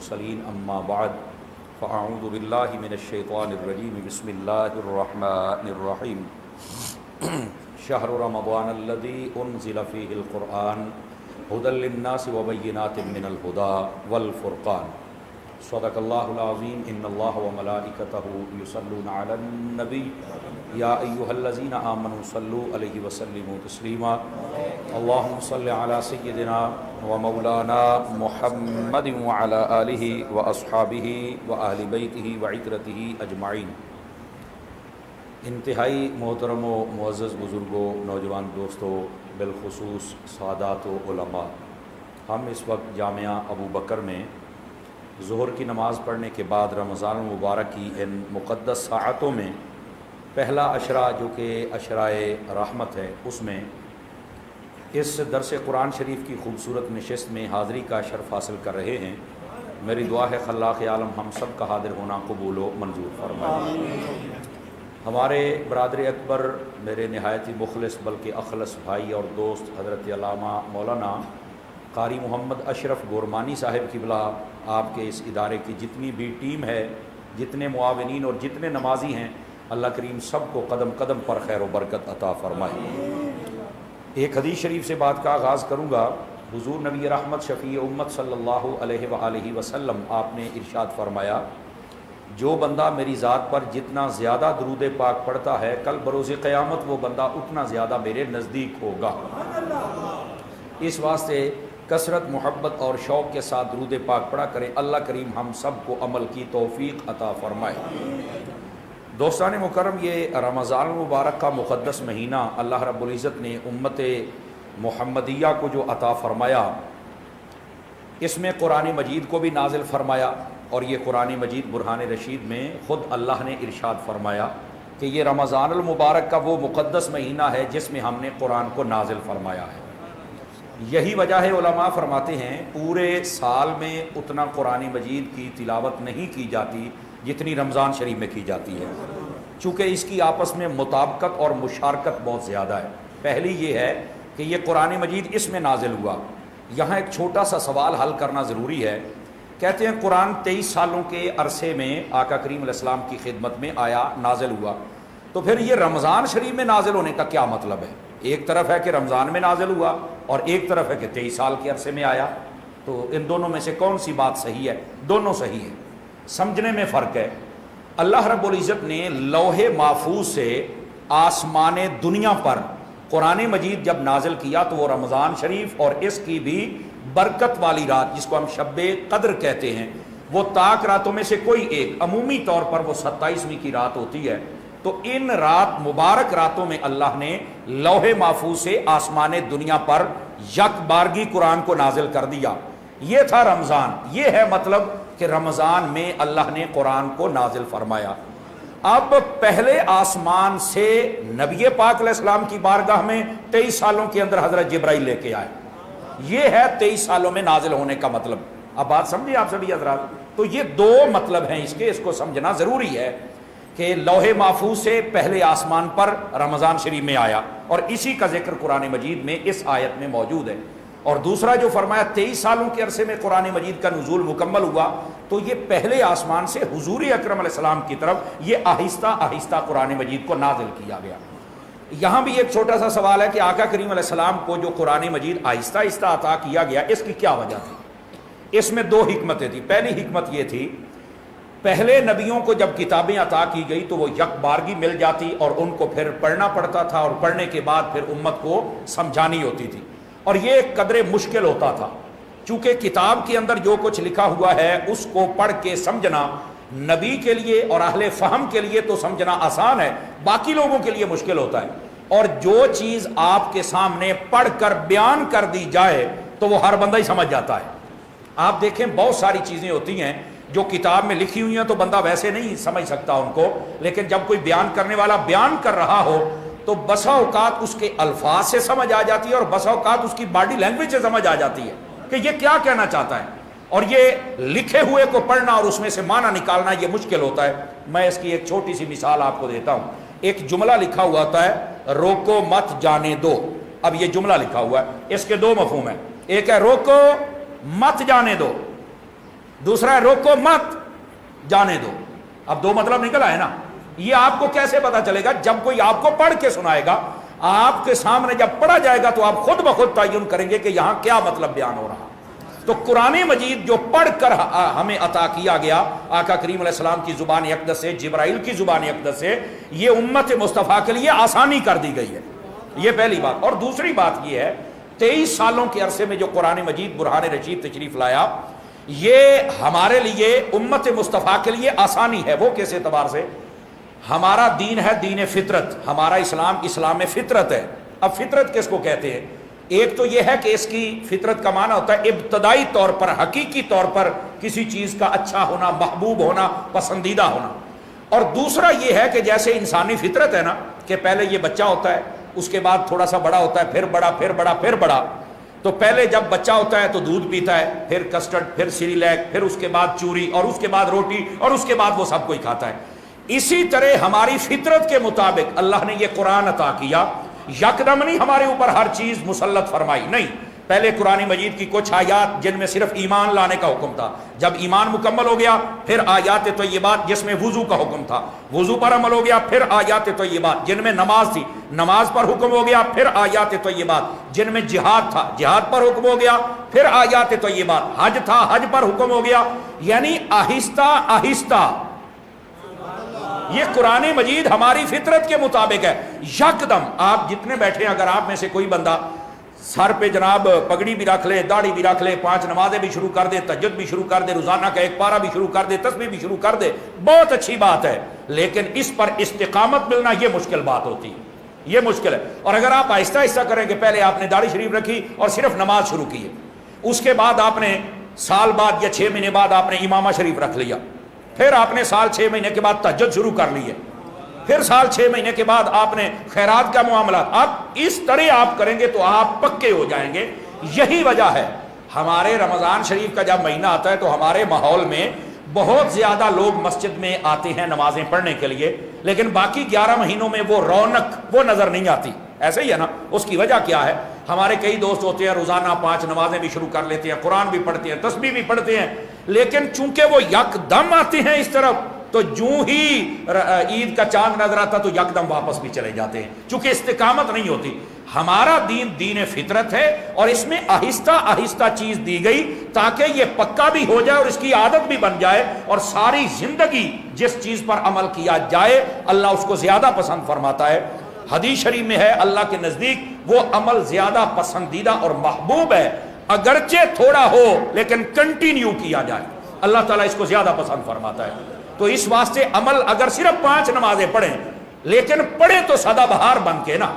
المرسلين أما بعد فأعوذ بالله من الشيطان الرجيم بسم الله الرحمن الرحيم شهر رمضان الذي أنزل فيه القرآن هدى للناس وبينات من الهدى والفرقان صدق الله العظيم إن الله وملائكته يصلون على النبي يا أيها الذين آمنوا صلوا عليه وسلموا تسليما اللهم صل على سيدنا ومولانا محمد وعلى آله وأصحابه وأهل بيته وعترته أجمعين۔ انتہائی محترم و معزز بزرگوں، نوجوان دوستوں، بالخصوص سادات و علماء، ہم اس وقت جامعہ ابو بکر میں ظہر کی نماز پڑھنے کے بعد رمضان المبارک کی ان مقدس ساعتوں میں پہلا عشرہ جو کہ عشرۂ رحمت ہے، اس میں اس درس قرآن شریف کی خوبصورت نشست میں حاضری کا شرف حاصل کر رہے ہیں۔ میری دعا ہے خلاق عالم ہم سب کا حاضر ہونا قبول و منظور فرمائے۔ ہمارے برادر اکبر، میرے نہایت ہی مخلص بلکہ اخلص بھائی اور دوست حضرت علامہ مولانا قاری محمد اشرف گورمانی صاحب قبلہ، آپ کے اس ادارے کی جتنی بھی ٹیم ہے، جتنے معاونین اور جتنے نمازی ہیں، اللہ کریم سب کو قدم قدم پر خیر و برکت عطا فرمائے۔ ایک حدیث شریف سے بات کا آغاز کروں گا۔ حضور نبی رحمت شفیع امت صلی اللہ علیہ وآلہ وسلم آپ نے ارشاد فرمایا، جو بندہ میری ذات پر جتنا زیادہ درود پاک پڑھتا ہے، کل بروز قیامت وہ بندہ اتنا زیادہ میرے نزدیک ہوگا۔ اس واسطے کثرت محبت اور شوق کے ساتھ درود پاک پڑھا کریں، اللہ کریم ہم سب کو عمل کی توفیق عطا فرمائے۔ دوستان مکرم، یہ رمضان المبارک کا مقدس مہینہ اللہ رب العزت نے امت محمدیہ کو جو عطا فرمایا، اس میں قرآن مجید کو بھی نازل فرمایا، اور یہ قرآن مجید برہان رشید میں خود اللہ نے ارشاد فرمایا کہ یہ رمضان المبارک کا وہ مقدس مہینہ ہے جس میں ہم نے قرآن کو نازل فرمایا ہے۔ یہی وجہ ہے، علماء فرماتے ہیں پورے سال میں اتنا قرآن مجید کی تلاوت نہیں کی جاتی جتنی رمضان شریف میں کی جاتی ہے، چونکہ اس کی آپس میں مطابقت اور مشارکت بہت زیادہ ہے۔ پہلی یہ ہے کہ یہ قرآن مجید اس میں نازل ہوا۔ یہاں ایک چھوٹا سا سوال حل کرنا ضروری ہے۔ کہتے ہیں قرآن 23 سالوں کے عرصے میں آقا کریم علیہ السلام کی خدمت میں آیا، نازل ہوا، تو پھر یہ رمضان شریف میں نازل ہونے کا کیا مطلب ہے؟ ایک طرف ہے کہ رمضان میں نازل ہوا اور ایک طرف ہے کہ 23 سال کے عرصے میں آیا، تو ان دونوں میں سے کون سی بات صحیح ہے؟ دونوں صحیح ہیں، سمجھنے میں فرق ہے۔ اللہ رب العزت نے لوح محفوظ سے آسمان دنیا پر قرآن مجید جب نازل کیا تو وہ رمضان شریف اور اس کی بھی برکت والی رات، جس کو ہم شب قدر کہتے ہیں، وہ طاق راتوں میں سے کوئی ایک، عمومی طور پر وہ 27ویں کی رات ہوتی ہے۔ تو ان رات مبارک راتوں میں اللہ نے لوح محفوظ سے آسمان دنیا پر یک بارگی قرآن کو نازل کر دیا۔ یہ تھا رمضان۔ یہ ہے مطلب کہ رمضان میں اللہ نے قرآن کو نازل فرمایا۔ اب پہلے آسمان سے نبی پاک علیہ السلام کی بارگاہ میں 23 سالوں کے اندر حضرت جبرائیل لے کے آئے۔ یہ ہے 23 سالوں میں نازل ہونے کا مطلب۔ اب بات سمجھیں آپ سبھی حضرات؟ تو یہ دو مطلب ہیں اس کے، اس کو سمجھنا ضروری ہے کہ لوح محفوظ سے پہلے آسمان پر رمضان شریف میں آیا، اور اسی کا ذکر قرآن مجید میں اس آیت میں موجود ہے۔ اور دوسرا جو فرمایا 23 سالوں کے عرصے میں قرآن مجید کا نزول مکمل ہوا، تو یہ پہلے آسمان سے حضور اکرم علیہ السلام کی طرف یہ آہستہ آہستہ قرآن مجید کو نازل کیا گیا۔ یہاں بھی ایک چھوٹا سا سوال ہے کہ آقا کریم علیہ السلام کو جو قرآن مجید آہستہ آہستہ عطا کیا گیا، اس کی کیا وجہ تھی؟ اس میں دو حکمتیں تھیں۔ پہلی حکمت یہ تھی، پہلے نبیوں کو جب کتابیں عطا کی گئی تو وہ یک بارگی مل جاتی اور ان کو پھر پڑھنا پڑتا تھا، اور پڑھنے کے بعد پھر امت کو سمجھانی ہوتی تھی، اور یہ ایک قدر مشکل ہوتا تھا، چونکہ کتاب کے اندر جو کچھ لکھا ہوا ہے اس کو پڑھ کے سمجھنا نبی کے لیے اور اہل فہم کے لیے تو سمجھنا آسان ہے، باقی لوگوں کے لیے مشکل ہوتا ہے۔ اور جو چیز آپ کے سامنے پڑھ کر بیان کر دی جائے تو وہ ہر بندہ ہی سمجھ جاتا ہے۔ آپ دیکھیں بہت ساری چیزیں ہوتی ہیں جو کتاب میں لکھی ہوئی ہیں تو بندہ ویسے نہیں سمجھ سکتا ان کو، لیکن جب کوئی بیان کرنے والا بیان کر رہا ہو تو بسا اوقات اس کے الفاظ سے سمجھ آ جاتی ہے، اور بسا اوقات اس کی باڈی لینگویج سے سمجھ آ جاتی ہے کہ یہ کیا کہنا چاہتا ہے۔ اور یہ لکھے ہوئے کو پڑھنا اور اس میں سے معنی نکالنا یہ مشکل ہوتا ہے۔ میں اس کی ایک چھوٹی سی مثال آپ کو دیتا ہوں۔ ایک جملہ لکھا ہوا ہوتا ہے، روکو مت جانے دو۔ اب یہ جملہ لکھا ہوا ہے، اس کے دو مفہوم ہیں۔ ایک ہے روکو مت جانے دو، دوسرا ہے روکو مت، جانے دو. اب دو مطلب نکلا ہے نا. یہ آپ کو کیسے پتا چلے گا؟ جب کوئی آپ کو پڑھ کے سنائے گا، آپ کے سامنے جب پڑھا جائے گا تو آپ خود بخود تعین کریں گے کہ یہاں کیا مطلب بیان ہو رہا. تو قرآن مجید جو پڑھ کر ہمیں عطا کیا گیا آقا کریم علیہ السلام کی زبان اقدس سے، جبرائیل کی زبان اقدس سے، یہ امت مصطفیٰ کے لیے آسانی کر دی گئی ہے. یہ پہلی بات. اور دوسری بات یہ ہے 23 سالوں کے عرصے میں جو قرآن مجید برہان رشید تشریف لایا، یہ ہمارے لیے امت مصطفیٰ کے لیے آسانی ہے. وہ کس اعتبار سے؟ ہمارا دین ہے دین فطرت، ہمارا اسلام فطرت ہے. اب فطرت کس کو کہتے ہیں؟ ایک تو یہ ہے کہ اس کی فطرت کا معنی ہوتا ہے ابتدائی طور پر، حقیقی طور پر کسی چیز کا اچھا ہونا، محبوب ہونا، پسندیدہ ہونا. اور دوسرا یہ ہے کہ جیسے انسانی فطرت ہے نا کہ پہلے یہ بچہ ہوتا ہے، اس کے بعد تھوڑا سا بڑا ہوتا ہے، پھر بڑا، پھر بڑا، پھر بڑا. تو پہلے جب بچہ ہوتا ہے تو دودھ پیتا ہے، پھر کسٹرڈ، پھر سیریلیک، پھر اس کے بعد چوری، اور اس کے بعد روٹی، اور اس کے بعد وہ سب کوئی کھاتا ہے. اسی طرح ہماری فطرت کے مطابق اللہ نے یہ قرآن عطا کیا. یکدم نہیں ہمارے اوپر ہر چیز مسلط فرمائی، نہیں. پہلے قرآن مجید کی کچھ آیات جن میں صرف ایمان لانے کا حکم تھا، جب ایمان مکمل ہو گیا پھر آیات طیبات جس میں وضو کا حکم تھا، وضو پر عمل ہو گیا پھر آیات طیبات جن میں نماز تھی، نماز پر حکم ہو گیا پھر آیات طیبات جن میں جہاد تھا، جہاد پر حکم ہو گیا پھر آیات طیبات، حج تھا، حج پر حکم ہو گیا. یعنی آہستہ آہستہ یہ قرآن مجید ہماری فطرت کے مطابق ہے. یکدم آپ جتنے بیٹھے ہیں، اگر آپ میں سے کوئی بندہ سر پہ جناب پگڑی بھی رکھ لے، داڑھی بھی رکھ لے، 5 نمازیں بھی شروع کر دے، تہجد بھی شروع کر دے، روزانہ کا 1 پارہ بھی شروع کر دے، تسبیح بھی شروع کر دے، بہت اچھی بات ہے. لیکن اس پر استقامت ملنا یہ مشکل بات ہوتی ہے، یہ مشکل ہے. اور اگر آپ آہستہ آہستہ کریں کہ پہلے آپ نے داڑھی شریف رکھی اور صرف نماز شروع کی ہے، اس کے بعد آپ نے سال بعد یا 6 مہینے بعد آپ نے امامہ شریف رکھ لیا، پھر آپ نے سال 6 مہینے کے بعد تہجد شروع کر لی ہے، پھر سال 6 مہینے کے بعد آپ نے خیرات کا معاملات، آپ اس طرح آپ کریں گے تو آپ پکے ہو جائیں گے. یہی وجہ ہے ہمارے رمضان شریف کا جب مہینہ آتا ہے تو ہمارے ماحول میں بہت زیادہ لوگ مسجد میں آتے ہیں نمازیں پڑھنے کے لیے، لیکن باقی 11 مہینوں میں وہ رونق وہ نظر نہیں آتی. ایسے ہی ہے نا. اس کی وجہ کیا ہے؟ ہمارے کئی دوست ہوتے ہیں روزانہ 5 نمازیں بھی شروع کر لیتے ہیں، قرآن بھی پڑھتے ہیں، تسبیح بھی پڑھتے ہیں، لیکن چونکہ وہ یکدم آتے ہیں اس طرف تو جو ہی عید کا چاند نظر آتا تو یکدم واپس بھی چلے جاتے ہیں، چونکہ استقامت نہیں ہوتی. ہمارا دین دین فطرت ہے اور اس میں آہستہ آہستہ چیز دی گئی تاکہ یہ پکا بھی ہو جائے اور اس کی عادت بھی بن جائے، اور ساری زندگی جس چیز پر عمل کیا جائے اللہ اس کو زیادہ پسند فرماتا ہے. حدیث شریف میں ہے اللہ کے نزدیک وہ عمل زیادہ پسندیدہ اور محبوب ہے اگرچہ تھوڑا ہو لیکن کنٹینیو کیا جائے، اللہ تعالیٰ اس کو زیادہ پسند فرماتا ہے. تو اس واسطے عمل اگر صرف 5 نمازیں پڑھیں لیکن پڑھیں تو سدا بہار بن کے نا،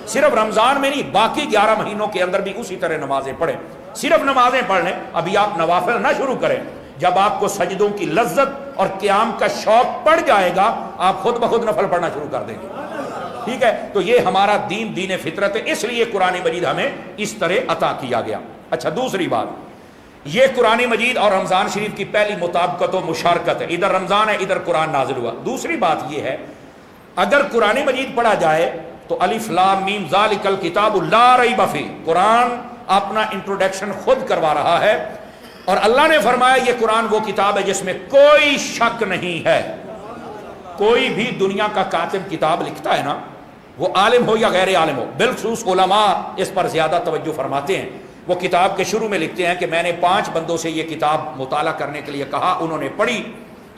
صرف رمضان میں نہیں باقی 11 مہینوں کے اندر بھی اسی طرح نمازیں پڑھیں. صرف نمازیں پڑھ لیں، ابھی آپ نوافل نہ شروع کریں. جب آپ کو سجدوں کی لذت اور قیام کا شوق پڑ جائے گا آپ خود بخود نفل پڑھنا شروع کر دیں گے. ٹھیک ہے. تو یہ ہمارا دین دین فطرت ہے، اس لیے قرآن مجید ہمیں اس طرح عطا کیا گیا. اچھا دوسری بات، یہ قرآن مجید اور رمضان شریف کی پہلی مطابقت و مشارکت ہے، ادھر رمضان ہے ادھر قرآن نازل ہوا. دوسری بات یہ ہے اگر قرآن مجید پڑھا جائے تو الف لام میم ذالک الکتاب لا ریب فیہ، قرآن اپنا انٹروڈکشن خود کروا رہا ہے اور اللہ نے فرمایا یہ قرآن وہ کتاب ہے جس میں کوئی شک نہیں ہے. کوئی بھی دنیا کا کاتب کتاب لکھتا ہے نا، وہ عالم ہو یا غیر عالم ہو، بالخصوص علماء اس پر زیادہ توجہ فرماتے ہیں. وہ کتاب کے شروع میں لکھتے ہیں کہ میں نے 5 بندوں سے یہ کتاب مطالعہ کرنے کے لیے کہا، انہوں نے پڑھی،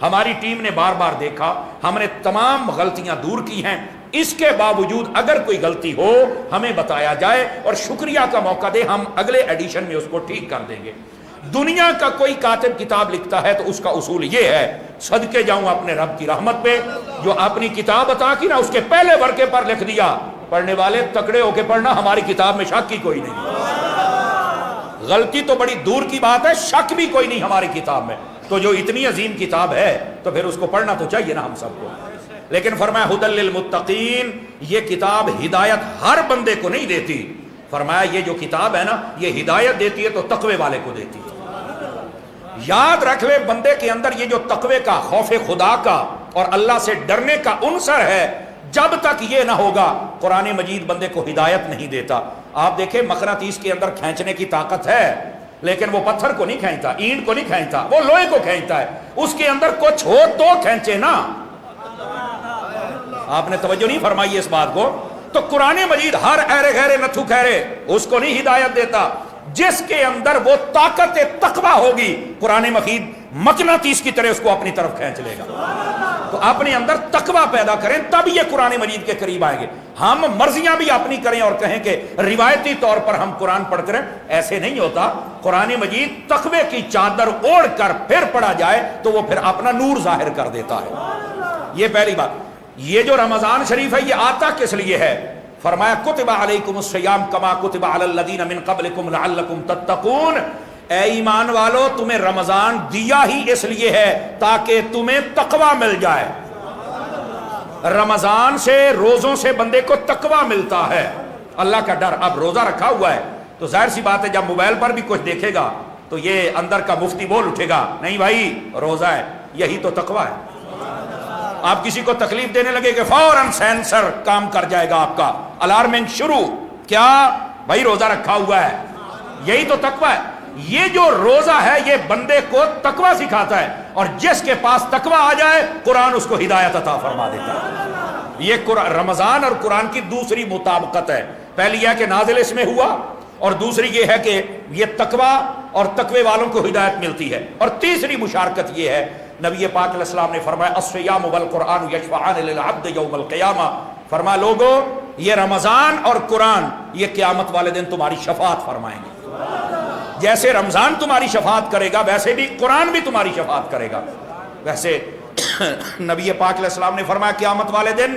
ہماری ٹیم نے بار بار دیکھا، ہم نے تمام غلطیاں دور کی ہیں، اس کے باوجود اگر کوئی غلطی ہو ہمیں بتایا جائے اور شکریہ کا موقع دے، ہم اگلے ایڈیشن میں اس کو ٹھیک کر دیں گے. دنیا کا کوئی کاتب کتاب لکھتا ہے تو اس کا اصول یہ ہے، صدقے جاؤں اپنے رب کی رحمت پہ، جو اپنی کتاب عطا کی نا اس کے پہلے ورقے پر لکھ دیا، پڑھنے والے تکڑے ہو کے پڑھنا، ہماری کتاب میں شک کی کوئی نہیں. غلطی تو بڑی دور کی بات ہے، شک بھی کوئی نہیں ہماری کتاب میں. تو جو اتنی عظیم کتاب ہے تو پھر اس کو پڑھنا تو چاہیے نا ہم سب کو. لیکن فرمایا ھدی للمتقین، یہ کتاب ہدایت ہر بندے کو نہیں دیتی، فرمایا یہ جو کتاب ہے نا یہ ہدایت دیتی ہے تو تقوی والے کو دیتی ہے. یاد رکھ لے بندے کے اندر یہ جو تقوی کا، خوف خدا کا اور اللہ سے ڈرنے کا عنصر ہے، جب تک یہ نہ ہوگا قرآن مجید بندے کو ہدایت نہیں دیتا. آپ دیکھیں مقناطیس کے اندر کھینچنے کی طاقت ہے لیکن وہ پتھر کو نہیں کھینچتا، اینٹ کو نہیں کھینچتا، وہ لوہے کو کھینچتا ہے، اس کے اندر کچھ ہو تو کھینچے نا۔ آپ نے توجہ نہیں فرمائی اس بات کو؟ تو قرآن مجید ہر ایرے غیرے نتھو خیرے اس کو نہیں ہدایت دیتا، جس کے اندر وہ طاقت تقوی ہوگی قرآن مجید مقناطیس کی طرح اس کو اپنی طرف کھینچ لے گا۔ تو اپنے اندر تقوی پیدا کریں تب یہ قرآن مجید کے قریب آئیں گے۔ ہم مرضیاں بھی اپنی کریں اور کہیں کہ روایتی طور پر ہم قرآن پڑھتے رہیں، ایسے نہیں ہوتا۔ قرآن مجید تقوی کی چادر اوڑھ کر پھر پڑھا جائے تو وہ پھر اپنا نور ظاہر کر دیتا ہے۔ یہ پہلی بات۔ یہ جو رمضان شریف ہے یہ آتا کس لیے ہے؟ فرمایا کتب علیکم الصیام کما کتب علی الذین من قبلکم لعلکم تتقون، اے ایمان والو تمہیں رمضان دیا ہی اس لیے ہے تاکہ تمہیں تقوی مل جائے۔ رمضان سے، روزوں سے بندے کو تقوی ملتا ہے، اللہ کا ڈر۔ اب روزہ رکھا ہوا ہے تو ظاہر سی بات ہے جب موبائل پر بھی کچھ دیکھے گا تو یہ اندر کا مفتی بول اٹھے گا، نہیں بھائی روزہ ہے، یہی تو تقوی ہے۔ آپ کسی کو تکلیف دینے لگے کہ فوراً سینسر کام کر جائے گا، آپ کا الارمنگ شروع، کیا بھائی روزہ رکھا ہوا ہے، یہی تو تقوی ہے۔ یہ جو روزہ ہے یہ بندے کو تقوی سکھاتا ہے، اور جس کے پاس تقوی آ جائے قرآن اس کو ہدایت عطا فرما دیتا ہے۔ یہ رمضان اور قرآن کی دوسری مطابقت ہے۔ پہلی یہ کہ نازل اس میں ہوا، اور دوسری یہ ہے کہ یہ تقوی اور تقوی والوں کو ہدایت ملتی ہے، اور تیسری مشارکت یہ ہے، نبی پاک علیہ السلام نے فرمایا الصیام والقرآن یشفعان للعبد یوم القیامہ، فرمایا لوگو یہ رمضان اور قرآن یہ قیامت والے دن تمہاری شفاعت فرمائیں گے۔ جیسے رمضان تمہاری شفاعت کرے گا ویسے بھی قرآن بھی تمہاری شفاعت کرے گا۔ ویسے نبی پاک علیہ السلام نے فرمایا قیامت والے دن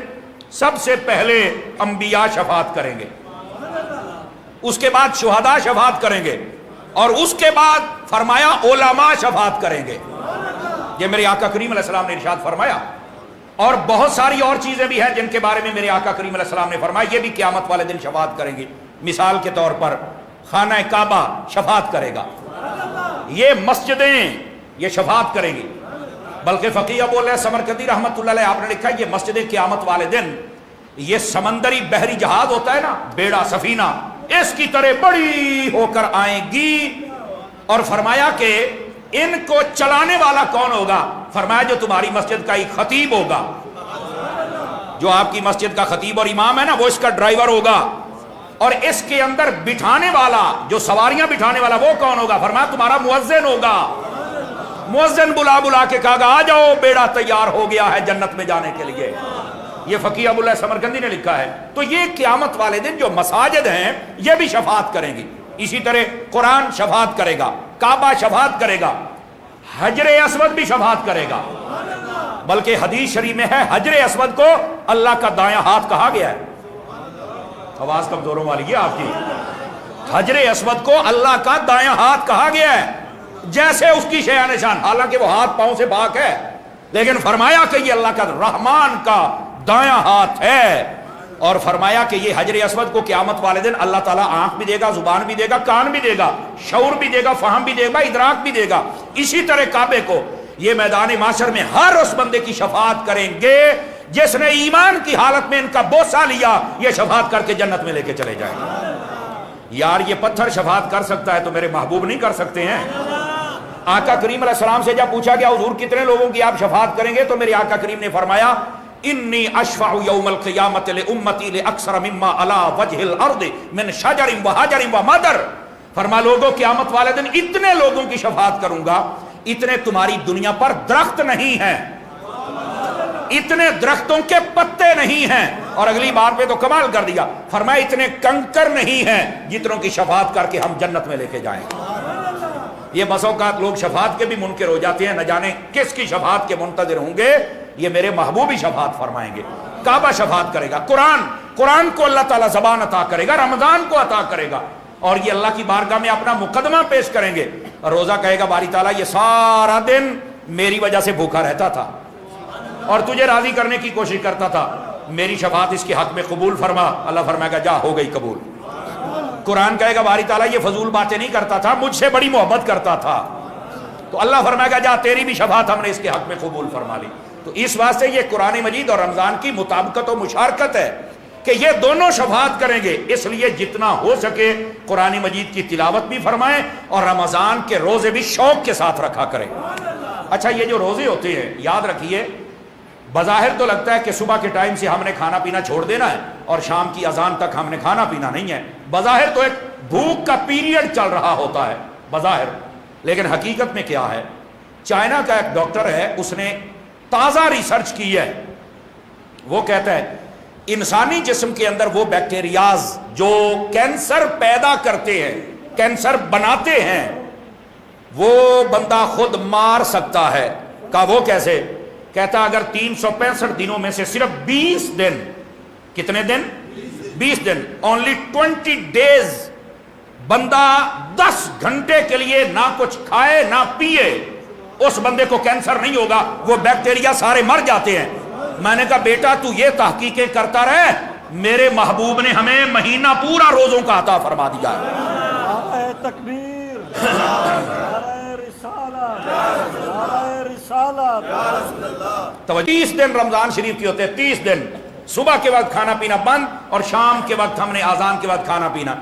سب سے پہلے انبیاء شفاعت کریں گے، اس کے بعد شہداء شفاعت کریں گے، اور اس کے بعد فرمایا علماء شفاعت کریں گے۔ یہ میرے آقا کریم علیہ السلام نے ارشاد فرمایا، اور بہت ساری اور چیزیں بھی ہیں جن کے بارے میں میرے آقا کریم علیہ السلام نے فرمایا یہ بھی قیامت والے دن شفاعت کریں گے۔ مثال کے طور پر خانہ کعبہ شفاعت کرے گا، یہ مسجدیں یہ شفاعت کریں گی، بلکہ فقیہ بول رہے ہیں سمرقندی رحمت اللہ علیہ، آپ نے لکھا ہے یہ مسجدیں قیامت والے دن یہ سمندری بحری جہاز ہوتا ہے نا، بیڑا سفینہ، اس کی طرح بڑی ہو کر آئیں گی، اور فرمایا کہ ان کو چلانے والا کون ہوگا؟ فرمایا جو تمہاری مسجد کا ایک خطیب ہوگا، جو آپ کی مسجد کا خطیب اور امام ہے نا وہ اس کا ڈرائیور ہوگا، اور اس کے اندر بٹھانے والا جو سواریاں بٹھانے والا وہ کون ہوگا؟ فرمایا تمہارا مؤذن ہوگا، مؤذن بلا بلا کے کہا گا آ جاؤ بیڑا تیار ہو گیا ہے جنت میں جانے کے لیے۔ یہ فقیہ ابو اللہ سمرقندی نے لکھا ہے۔ تو یہ قیامت والے دن جو مساجد ہیں یہ بھی شفاعت کریں گی، اسی طرح قرآن شفاعت کرے گا، کعبہ شفاعت کرے گا، حجر اسود بھی شفاعت کرے گا، بلکہ حدیث شریف میں ہے حجر اسود کو اللہ کا دایاں ہاتھ کہا گیا ہے۔ آواز کمزوروں والی ہے آپ کی۔ حجر اسود کو اللہ کا دایاں ہاتھ کہا گیا ہے، جیسے اس کی شیء نشان، حالانکہ وہ ہاتھ پاؤں سے پاک ہے، لیکن فرمایا کہ یہ اللہ کا رحمان کا دایاں ہاتھ ہے، اور فرمایا کہ یہ حجر اسود کو قیامت والے دن اللہ تعالیٰ آنکھ بھی دے گا، زبان بھی دے گا، کان بھی دے گا، شعور بھی دے گا، فہم بھی دے گا، ادراک بھی دے گا۔ اسی طرح کعبے کو یہ میدان محشر میں ہر اس بندے کی شفاعت کریں گے جس نے ایمان کی حالت میں ان کا بوسہ لیا، یہ شفاعت کر کے جنت میں لے کے چلے جائیں گے۔ یار یہ پتھر شفاعت کر سکتا ہے تو میرے محبوب نہیں کر سکتے ہیں؟ آقا کریم علیہ السلام سے جب پوچھا گیا حضور کتنے لوگوں کی آپ شفاعت کریں گے، تو میرے آقا کریم نے فرمایا انی اشفع یوم القیامت لامتی لاکثر مما علی وجہ الارض من شجر وحجر ومدر، فرما لوگوں قیامت والے دن اتنے لوگوں کی شفاعت کروں گا اتنے تمہاری دنیا پر درخت نہیں ہیں، اتنے درختوں کے پتے نہیں ہیں، اور اگلی بار پہ تو کمال کر دیا، فرمایا اتنے کنکر نہیں ہیں جتنوں کی شفاعت کر کے ہم جنت میں لے کے جائیں گے۔ یہ بس اوقات لوگ شفاعت کے بھی منکر ہو جاتے ہیں، نہ جانے کس کی شفاعت کے منتظر ہوں گے، یہ میرے محبوب ہی شفاعت فرمائیں گے۔ کعبہ شفاعت کرے گا، قرآن کو اللہ تعالیٰ زبان عطا کرے گا، رمضان کو عطا کرے گا، اور یہ اللہ کی بارگاہ میں اپنا مقدمہ پیش کریں گے۔ روزہ کہے گا باری تعالیٰ یہ سارا دن میری وجہ سے بھوکا رہتا تھا اور تجھے راضی کرنے کی کوشش کرتا تھا، میری شفاعت اس کے حق میں قبول فرما، اللہ فرمائے گا جا ہو گئی قبول۔ قرآن کہے گا باری تعالیٰ یہ فضول باتیں نہیں کرتا تھا، مجھ سے بڑی محبت کرتا تھا، تو اللہ فرمائے گا جا تیری بھی شفاعت ہم نے اس کے حق میں قبول فرما لی۔ تو اس واسطے یہ قرآن مجید اور رمضان کی مطابقت و مشارکت ہے کہ یہ دونوں شفاعت کریں گے، اس لیے جتنا ہو سکے قرآن مجید کی تلاوت بھی فرمائیں اور رمضان کے روزے بھی شوق کے ساتھ رکھا کریں۔ اچھا یہ جو روزے ہوتے ہیں یاد رکھیے، بظاہر تو لگتا ہے کہ صبح کے ٹائم سے ہم نے کھانا پینا چھوڑ دینا ہے اور شام کی اذان تک ہم نے کھانا پینا نہیں ہے، بظاہر تو ایک بھوک کا پیریڈ چل رہا ہوتا ہے بظاہر، لیکن حقیقت میں کیا ہے؟ چائنا کا ایک ڈاکٹر ہے، اس نے تازہ ریسرچ کی ہے، وہ کہتا ہے انسانی جسم کے اندر وہ بیکٹیریاز جو کینسر پیدا کرتے ہیں، کینسر بناتے ہیں، وہ بندہ خود مار سکتا ہے۔ کہا وہ کیسے؟ کہتا اگر 365 دنوں میں سے صرف 20 دن، کتنے دن؟ 20 دن، only 20 days، بندہ 10 گھنٹے کے لیے نہ کچھ کھائے نہ پیے، اس بندے کو کینسر نہیں ہوگا، وہ بیکٹیریا سارے مر جاتے ہیں۔ میں نے کہا بیٹا تو یہ تحقیقیں کرتا رہے، میرے محبوب نے ہمیں مہینہ پورا روزوں کا عطا فرما دیا ہے۔ نعرہ تکبیر، نعرہ رسالت، نعرہ رسالت۔ تو 30 دن رمضان شریف کی ہوتے ہیں، 30 دن صبح کے وقت کھانا پینا بند اور شام کے وقت ہم نے اذان کے وقت کھانا پینا۔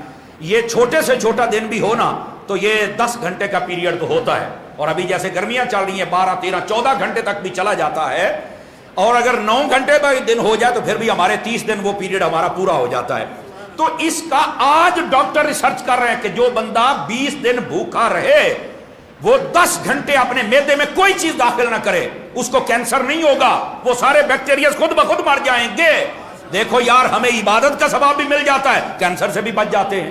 یہ چھوٹے سے چھوٹا دن بھی ہونا تو یہ 10 گھنٹے کا پیریڈ تو ہوتا ہے، اور ابھی جیسے گرمیاں چل رہی ہیں 12 13 14 گھنٹے تک بھی چلا جاتا ہے، اور اگر 9 گھنٹے کا دن ہو جائے تو پھر بھی ہمارے 30 دن وہ پیریڈ ہمارا پورا ہو جاتا ہے۔ تو اس کا آج ڈاکٹر ریسرچ کر رہے ہیں کہ جو بندہ 20 دن بھوکا رہے، وہ 10 گھنٹے اپنے معدے میں کوئی چیز داخل نہ کرے، اس کو کینسر نہیں ہوگا، وہ سارے بیکٹیریاز خود بخود مر جائیں گے۔ دیکھو یار ہمیں عبادت کا ثواب بھی مل جاتا ہے، کینسر سے بھی بچ جاتے ہیں۔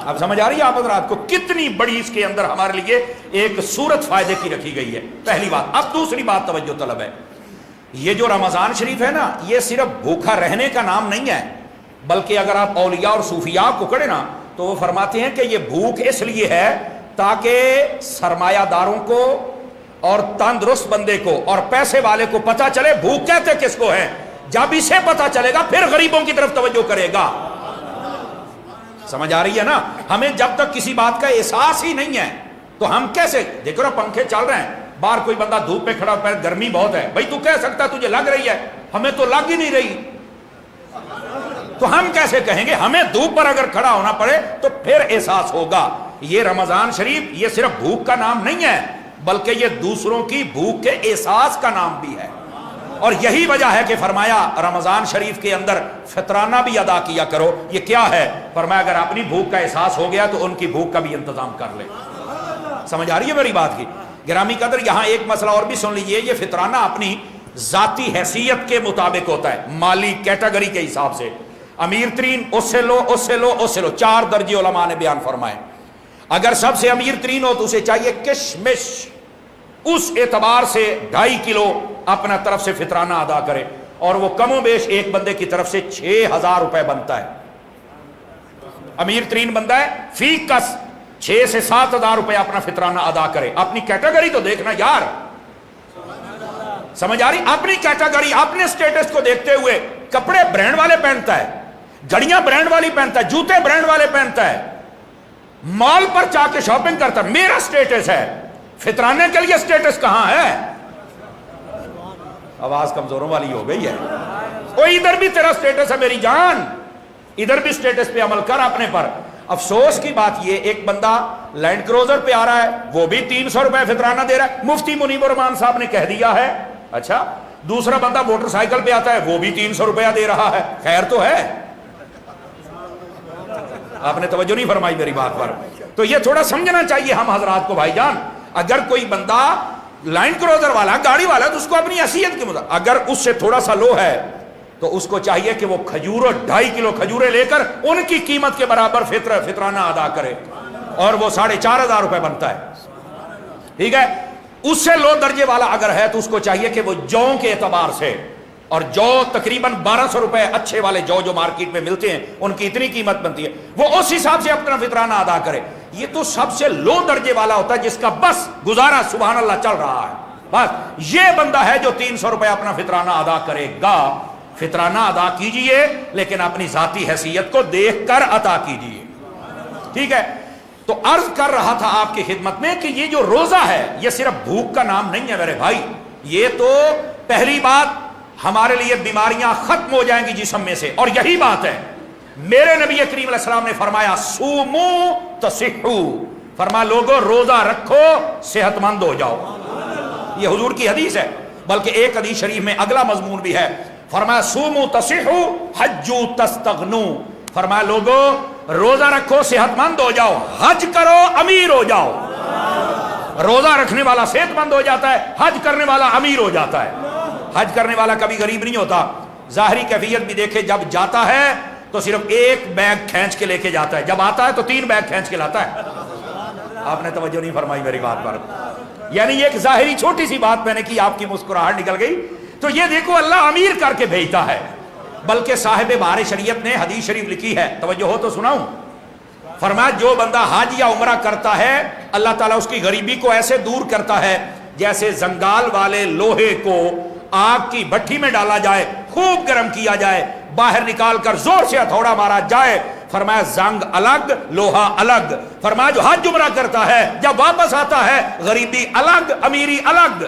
اب سمجھ آ رہی ہے آپ حضرات کو کتنی بڑی اس کے اندر ہمارے لیے ایک صورت فائدے کی رکھی گئی ہے؟ پہلی بات۔ اب دوسری بات توجہ طلب ہے، یہ جو رمضان شریف ہے نا، یہ صرف بھوکا رہنے کا نام نہیں ہے، بلکہ اگر آپ اولیاء اور صوفیاء کو پڑھیں نا تو وہ فرماتے ہیں کہ یہ بھوک اس لیے ہے تاکہ سرمایہ داروں کو اور تندرست بندے کو اور پیسے والے کو پتہ چلے بھوک کہتے کس کو ہے۔ جب اسے پتہ چلے گا پھر غریبوں کی طرف توجہ کرے گا۔ سمجھ آ رہی ہے نا؟ ہمیں جب تک کسی بات کا احساس ہی نہیں ہے تو ہم کیسے؟ دیکھو نا پنکھے چل رہے ہیں، باہر کوئی بندہ دھوپ پہ کھڑا پہ گرمی بہت ہے، بھائی تو کہہ سکتا تجھے لگ رہی ہے، ہمیں تو لگ ہی نہیں رہی، تو ہم کیسے کہیں گے؟ ہمیں دھوپ پر اگر کھڑا ہونا پڑے تو پھر احساس ہوگا۔ یہ رمضان شریف یہ صرف بھوک کا نام نہیں ہے، بلکہ یہ دوسروں کی بھوک کے احساس کا نام بھی ہے، اور یہی وجہ ہے کہ فرمایا رمضان شریف کے اندر فطرانہ بھی ادا کیا کرو۔ یہ کیا ہے؟ فرمایا اگر اپنی بھوک کا احساس ہو گیا تو ان کی بھوک کا بھی انتظام کر لے۔ سمجھ آ رہی ہے میری بات کی؟ گرامی قدر یہاں ایک مسئلہ اور بھی سن لیجئے، یہ فطرانہ اپنی ذاتی حیثیت کے مطابق ہوتا ہے، مالی کیٹیگری کے حساب سے۔ امیر ترین اس سے لو، اس سے لو، اس سے لو، 4 درجے علماء نے بیان فرمائے۔ اگر سب سے امیر ترین ہو تو اسے چاہیے کشمش، اس اعتبار سے 2.5 کلو اپنا طرف سے فطرانہ ادا کرے، اور وہ کم و بیش ایک بندے کی طرف سے 6,000 روپے بنتا ہے۔ امیر ترین بندہ ہے، فی کس 6 سے 7,000 روپے اپنا فطرانہ ادا کرے۔ اپنی کیٹیگری تو دیکھنا یار، سمجھ آ رہی؟ اپنی کیٹیگری، اپنے سٹیٹس کو دیکھتے ہوئے کپڑے برانڈ والے پہنتا ہے، گھڑیاں برانڈ والی پہنتا ہے، جوتے برانڈ والے پہنتا ہے، مال پر جا کے شاپنگ کرتا ہے، میرا سٹیٹس ہے، فطرانے کے لیے سٹیٹس کہاں ہے؟ آواز کمزوروں والی ہو گئی ہے۔ کوئی ادھر بھی تیرا سٹیٹس ہے میری جان، ادھر بھی سٹیٹس پہ عمل کر اپنے پر۔ افسوس کی بات یہ، ایک بندہ لینڈ کروزر پہ آ رہا ہے، وہ بھی 300 روپے فطرانہ دے رہا ہے، مفتی منیب الرحمان صاحب نے کہہ دیا ہے۔ اچھا، دوسرا بندہ موٹر سائیکل پہ آتا ہے، وہ بھی 300 روپیہ دے رہا ہے، خیر تو ہے؟ آپ نے توجہ نہیں فرمائی میری بات پر۔ تو یہ تھوڑا سمجھنا چاہیے ہم حضرات کو بھائی جان، اگر کوئی بندہ لینڈ کروزر والا گاڑی والا تو اس کو اپنی حیثیت کے مطابق، اگر اس سے تھوڑا سا لو ہے تو اس کو چاہیے کہ وہ کھجور 2.5 کلو کھجوریں لے کر ان کی قیمت کے برابر فطرانہ ادا کرے، اور وہ 4,500 روپے بنتا ہے۔ ٹھیک ہے؟ اس سے لو درجے والا اگر ہے تو اس کو چاہیے کہ وہ جو کے اعتبار سے، اور جو تقریباً 1,200 روپے اچھے والے جو مارکیٹ میں ملتے ہیں ان کی اتنی قیمت بنتی ہے، وہ اس حساب سے اپنا فطرانہ ادا کرے۔ یہ تو سب سے لو درجے والا ہوتا ہے جس کا بس گزارا سبحان اللہ چل رہا ہے، بس یہ بندہ ہے جو 300 روپے اپنا فطرانہ ادا کرے گا۔ فطرانہ ادا کیجئے لیکن اپنی ذاتی حیثیت کو دیکھ کر عطا کیجئے۔ ٹھیک ہے؟ تو عرض کر رہا تھا آپ کی خدمت میں کہ یہ جو روزہ ہے یہ صرف بھوک کا نام نہیں ہے میرے بھائی، یہ تو پہلی بات ہمارے لیے بیماریاں ختم ہو جائیں گی جسم میں سے، اور یہی بات ہے میرے نبی کریم علیہ السلام نے فرمایا سومو تصحو، فرمایا لوگوں روزہ رکھو صحت مند ہو جاؤ. یہ حضور کی حدیث ہے. بلکہ ایک حدیث شریف میں اگلا مضمون بھی ہے، فرمایا سومو تصحو حجو تستغنو، فرمایا لوگوں روزہ رکھو صحت مند ہو جاؤ، حج کرو امیر ہو جاؤ. روزہ رکھنے والا صحت مند ہو جاتا ہے، حج کرنے والا امیر ہو جاتا ہے. حج کرنے والا کبھی غریب نہیں ہوتا. ظاہری کیفیت بھی دیکھے، جب جاتا ہے تو صرف ایک بیگ کھینچ کے لے کے جاتا ہے، جب آتا ہے تو 3 بیگ کھینچ کے لاتا ہے. آپ نے توجہ نہیں فرمائی میری بات پر. یعنی یہ ایک ظاہری چھوٹی سی بات میں نے کی، آپ کی مسکراہٹ نکل گئی. تو یہ دیکھو اللہ امیر کر کے بھیجتا ہے. بلکہ صاحب بہار شریعت نے حدیث شریف لکھی ہے، توجہ ہو تو سناؤں. فرمایا جو بندہ حج یا عمرہ کرتا ہے اللہ تعالیٰ اس کی غریبی کو ایسے دور کرتا ہے جیسے زنگال والے لوہے کو آگ کی بھٹی میں ڈالا جائے، خوب گرم کیا جائے، باہر نکال کر زور سے ہتھوڑا مارا جائے. فرمایا زنگ الگ لوہا الگ. فرمایا جو حج عمرہ کرتا ہے جب واپس آتا ہے غریبی الگ امیری الگ.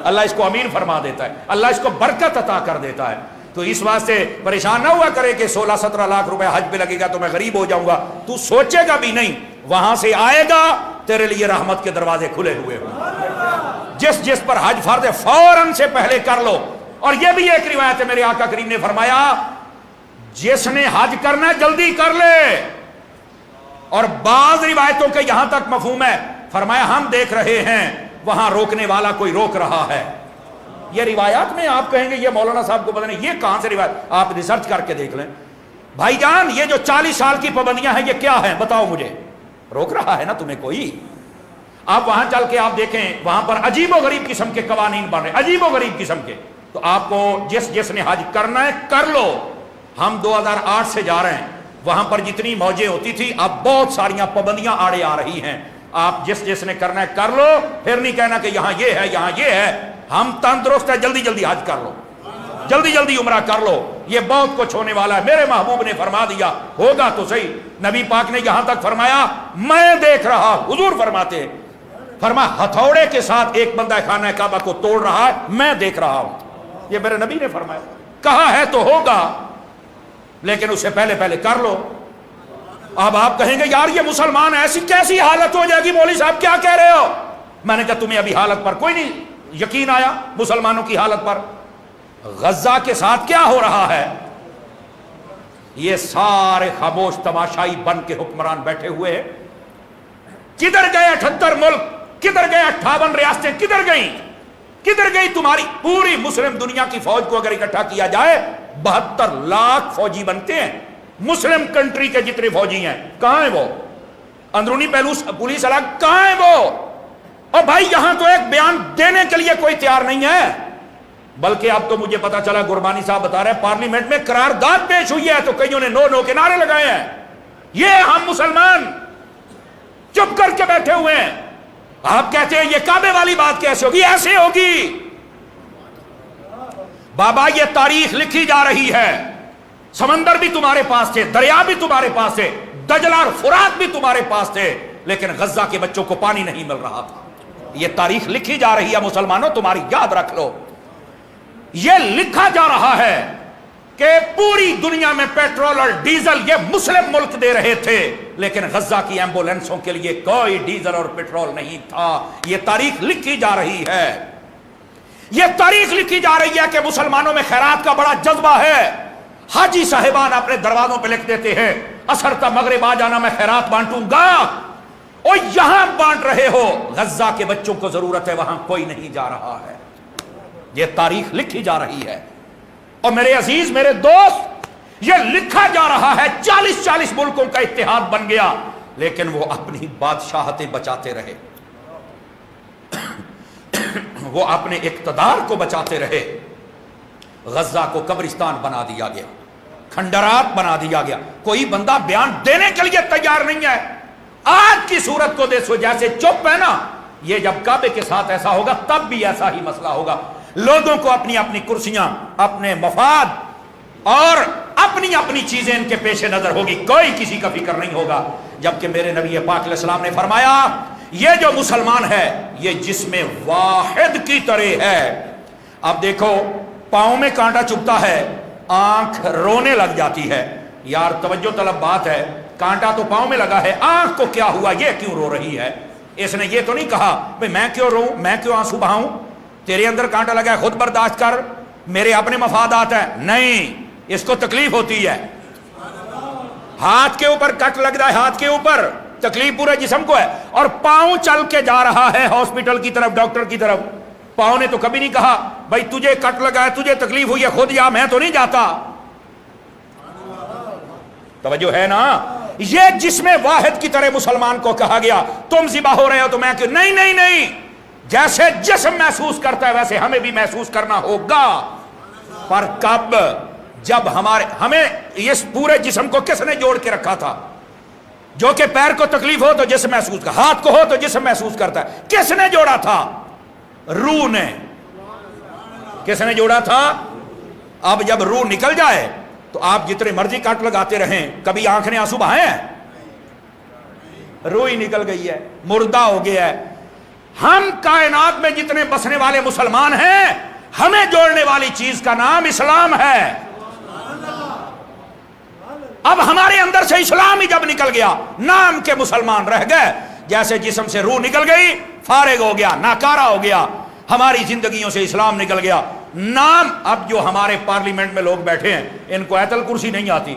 اللہ اس کو امیر فرما دیتا ہے، اللہ اس کو برکت عطا کر دیتا ہے. تو اس واسطے پریشان نہ ہوا کرے کہ 16-17 لاکھ روپے حج پہ لگے گا تو میں غریب ہو جاؤں گا. تو سوچے گا بھی نہیں، وہاں سے آئے گا تیرے لیے رحمت کے دروازے کھلے ہوئے ہوں. جس پر حج فرض ہے فوراً سے پہلے کر لو. اور یہ بھی ایک روایت ہے، میرے آقا کریم نے فرمایا جس نے حج کرنا جلدی کر لے. اور بعض روایتوں کے یہاں تک مفہوم ہے، فرمایا ہم دیکھ رہے ہیں وہاں روکنے والا کوئی روک رہا ہے. یہ روایات میں آپ کہیں گے یہ مولانا صاحب کو پتہ نہیں یہ کہاں سے روایت، آپ ریسرچ کر کے دیکھ لیں. بھائی جان یہ جو 40 سال کی پابندیاں ہیں یہ کیا ہیں بتاؤ مجھے. روک رہا ہے نا تمہیں کوئی. آپ وہاں چل کے آپ دیکھیں وہاں پر عجیب و غریب قسم کے قوانین بن رہے، عجیب و غریب قسم کے. تو آپ کو جس نے حج کرنا ہے کر لو. ہم 2008 سے جا رہے ہیں، وہاں پر جتنی موجیں ہوتی تھی اب بہت ساریاں پابندیاں آڑے آ رہی ہیں. آپ جس نے کرنا ہے کر لو، پھر نہیں کہنا کہ یہاں یہ ہے یہاں یہ ہے. ہم تندرست ہے، جلدی جلدی حج کر لو، جلدی جلدی عمرہ کر لو. یہ بہت کچھ ہونے والا ہے. میرے محبوب نے فرما دیا ہوگا تو صحیح. نبی پاک نے یہاں تک فرمایا میں دیکھ رہا. حضور فرماتے ہیں، فرمایا ہتھوڑے کے ساتھ ایک بندہ خانہ کعبہ کو توڑ رہا ہے، میں دیکھ رہا ہوں. یہ میرے نبی نے فرمایا. کہا ہے تو ہوگا، لیکن اس سے پہلے کر لو. اب آپ کہیں گے یار یہ مسلمان ایسی کیسی حالت ہو جائے گی، مولوی صاحب کیا کہہ رہے ہو. میں نے کہا تمہیں ابھی حالت پر کوئی نہیں یقین آیا، مسلمانوں کی حالت پر. غزہ کے ساتھ کیا ہو رہا ہے، یہ سارے خاموش تماشائی بن کے حکمران بیٹھے ہوئے ہیں. کدھر گئے 78 ملک، کدھر گئے 58 ریاستیں، کدھر گئی تمہاری پوری مسلم دنیا کی فوج کو اگر اکٹھا کیا جائے 72 لاکھ فوجی بنتے ہیں. مسلم کنٹری کے جتنے فوجی ہیں کہاں ہیں وہ؟ اندرونی پولیس الگ کہاں ہیں وہ؟ اور بھائی یہاں تو ایک بیان دینے کے لیے کوئی تیار نہیں ہے. بلکہ اب تو مجھے پتا چلا گربانی صاحب بتا رہے ہیں پارلیمنٹ میں قرارداد پیش ہوئی ہے تو کئیوں نے نو کے نعرے لگائے ہیں. یہ ہم مسلمان چپ کر کے بیٹھے ہوئے ہیں. آپ کہتے ہیں یہ کعبے والی بات کیسے ہوگی؟ ایسے ہوگی بابا. یہ تاریخ لکھی جا رہی ہے. سمندر بھی تمہارے پاس تھے، دریا بھی تمہارے پاس تھے، دجلہ اور فرات بھی تمہارے پاس تھے، لیکن غزہ کے بچوں کو پانی نہیں مل رہا تھا. یہ تاریخ لکھی جا رہی ہے مسلمانوں، تمہاری یاد رکھ لو. یہ لکھا جا رہا ہے کہ پوری دنیا میں پیٹرول اور ڈیزل یہ مسلم ملک دے رہے تھے، لیکن غزہ کی ایمبولینسوں کے لیے کوئی ڈیزل اور پیٹرول نہیں تھا. یہ تاریخ لکھی جا رہی ہے. یہ تاریخ لکھی جا رہی ہے کہ مسلمانوں میں خیرات کا بڑا جذبہ ہے. حاجی صاحبان اپنے دروازوں پہ لکھ دیتے ہیں عصر تا مغرب آ جانا میں خیرات بانٹوں گا. اور یہاں بانٹ رہے ہو، غزہ کے بچوں کو ضرورت ہے، وہاں کوئی نہیں جا رہا ہے. یہ تاریخ لکھی جا رہی ہے. اور میرے عزیز میرے دوست یہ لکھا جا رہا ہے 40 ملکوں کا اتحاد بن گیا، لیکن وہ اپنی بادشاہتیں بچاتے رہے، وہ اپنے اقتدار کو بچاتے رہے. غزہ کو قبرستان بنا دیا گیا، کھنڈرات بنا دیا گیا. کوئی بندہ بیان دینے کے لیے تیار نہیں ہے. آج کی صورت کو دیکھو جیسے چپ ہے نا، یہ جب کعبے کے ساتھ ایسا ہوگا تب بھی ایسا ہی مسئلہ ہوگا. لوگوں کو اپنی اپنی کرسیاں، اپنے مفاد اور اپنی اپنی چیزیں ان کے پیش نظر ہوگی، کوئی کسی کا فکر نہیں ہوگا. جبکہ میرے نبی پاک علیہ السلام نے فرمایا یہ جو مسلمان ہے یہ جسم واحد کی طرح ہے. اب دیکھو پاؤں میں کانٹا چبھتا ہے آنکھ رونے لگ جاتی ہے. یار توجہ طلب بات ہے, کانٹا تو پاؤں میں لگا ہے, آنکھ کو کیا ہوا, یہ کیوں رو رہی ہے؟ اس نے یہ تو نہیں کہا بھئی میں کیوں رو, میں کیوں آنسو بہاؤں, تیرے اندر کانٹا لگا ہے خود برداشت کر, میرے اپنے مفادات ہیں. نہیں, اس کو تکلیف ہوتی ہے. ہاتھ کے اوپر کٹ لگ رہا ہے, ہاتھ کے اوپر تکلیف پورے جسم کو ہے, اور پاؤں چل کے جا رہا ہے ہاسپٹل کی طرف, ڈاکٹر کی طرف. پاؤں نے تو کبھی نہیں کہا بھائی تجھے کٹ لگا ہے, تجھے تکلیف ہوئی ہے, خود جا, میں تو نہیں جاتا. توجہ ہے نا. یہ جسم واحد کی طرح مسلمان کو کہا گیا تم ذبح ہو رہے ہو تو میں کیوں, نہیں نہیں نہیں, جیسے جسم محسوس کرتا ہے ویسے ہمیں بھی محسوس کرنا ہوگا. پر کب؟ جب ہمیں اس پورے جسم کو کس نے جوڑ کے رکھا تھا؟ جو کہ پیر کو تکلیف ہو تو جسم محسوس کرتا, ہاتھ کو ہو تو جسم محسوس کرتا ہے. کس نے جوڑا تھا؟ روح نے. کس نے جوڑا تھا؟ اب جب روح نکل جائے تو آپ جتنے مرضی کاٹ لگاتے رہیں, کبھی آنکھ نے آنسو بہائے ہیں؟ روح ہی نکل گئی ہے, مردہ ہو گیا ہے. ہم کائنات میں جتنے بسنے والے مسلمان ہیں, ہمیں جوڑنے والی چیز کا نام اسلام ہے. اب ہمارے اندر سے اسلام ہی جب نکل گیا, نام کے مسلمان رہ گئے. جیسے جسم سے روح نکل گئی, فارغ ہو گیا, ناکارہ ہو گیا, ہماری زندگیوں سے اسلام نکل گیا. نام. اب جو ہمارے پارلیمنٹ میں لوگ بیٹھے ہیں, ان کو ایت الکرسی نہیں آتی,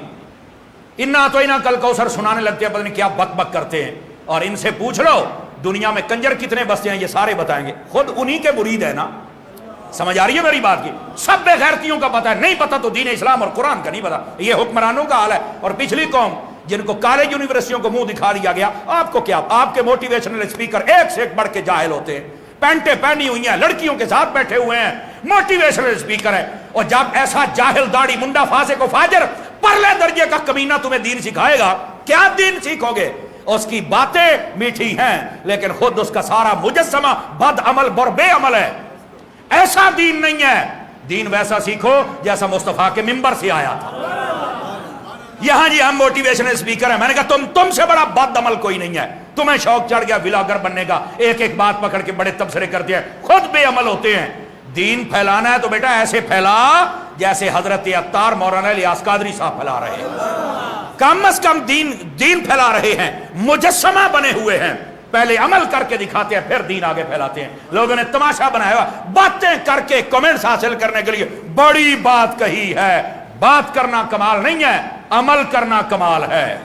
انا تو انا کل کوثر سنانے لگتے ہیں, پتہ نہیں کیا بک بک کرتے ہیں. اور ان سے پوچھ لو دنیا میں کنجر کتنے بستے ہیں, یہ سارے بتائیں گے. خود انہی کے مرید ہے نا. سمجھ آ رہی ہے میری بات کی؟ سب بے غیرتیوں کا پتہ ہے, نہیں پتہ تو دین اسلام اور قرآن کا نہیں پتہ. یہ حکمرانوں کا حال ہے. اور پچھلی قوم جن کو کالج یونیورسٹیوں کو منہ دکھا دیا گیا, آپ کو کیا, آپ کے موٹیویشنل اسپیکر ایک سے ایک بڑھ کے جاہل ہوتے ہیں, پینٹیں پہنی ہوئی ہیں, لڑکیوں کے ساتھ بیٹھے ہوئے ہیں, موٹیویشنل اسپیکر ہے. اور جب ایسا جاہل داڑھی منڈا فاسق و فاجر پرلے درجے کا کمینہ تمہیں دین سکھائے گا, کیا دین سیکھو گے؟ اس کی باتیں میٹھی ہیں لیکن خود اس کا سارا مجسمہ بد عمل بر بے عمل ہے. ایسا دین نہیں ہے. دین ویسا سیکھو جیسا مصطفیٰ کے منبر سے آیا تھا. یہاں جی ہم موٹیویشنل اسپیکر ہیں, میں نے کہا تم سے بڑا بد عمل کوئی نہیں ہے. تمہیں شوق چڑھ گیا ولاگر بننے کا, ایک ایک بات پکڑ کے بڑے تبصرے کرتے ہیں, خود بے عمل ہوتے ہیں. دین پھیلانا ہے تو بیٹا ایسے پھیلا جیسے حضرت عطار مولانا الیاس قادری صاحب پھیلا رہے ہیں. کم از کم دین پھیلا رہے ہیں, مجسمہ بنے ہوئے ہیں. پہلے عمل کر کے دکھاتے ہیں, پھر دین آگے پھیلاتے ہیں. لوگوں نے تماشا بنایا ہوا, باتیں کر کے کمنٹس حاصل کرنے کے لیے. بڑی بات کہی ہے, بات کرنا کمال نہیں ہے, عمل کرنا کمال ہے.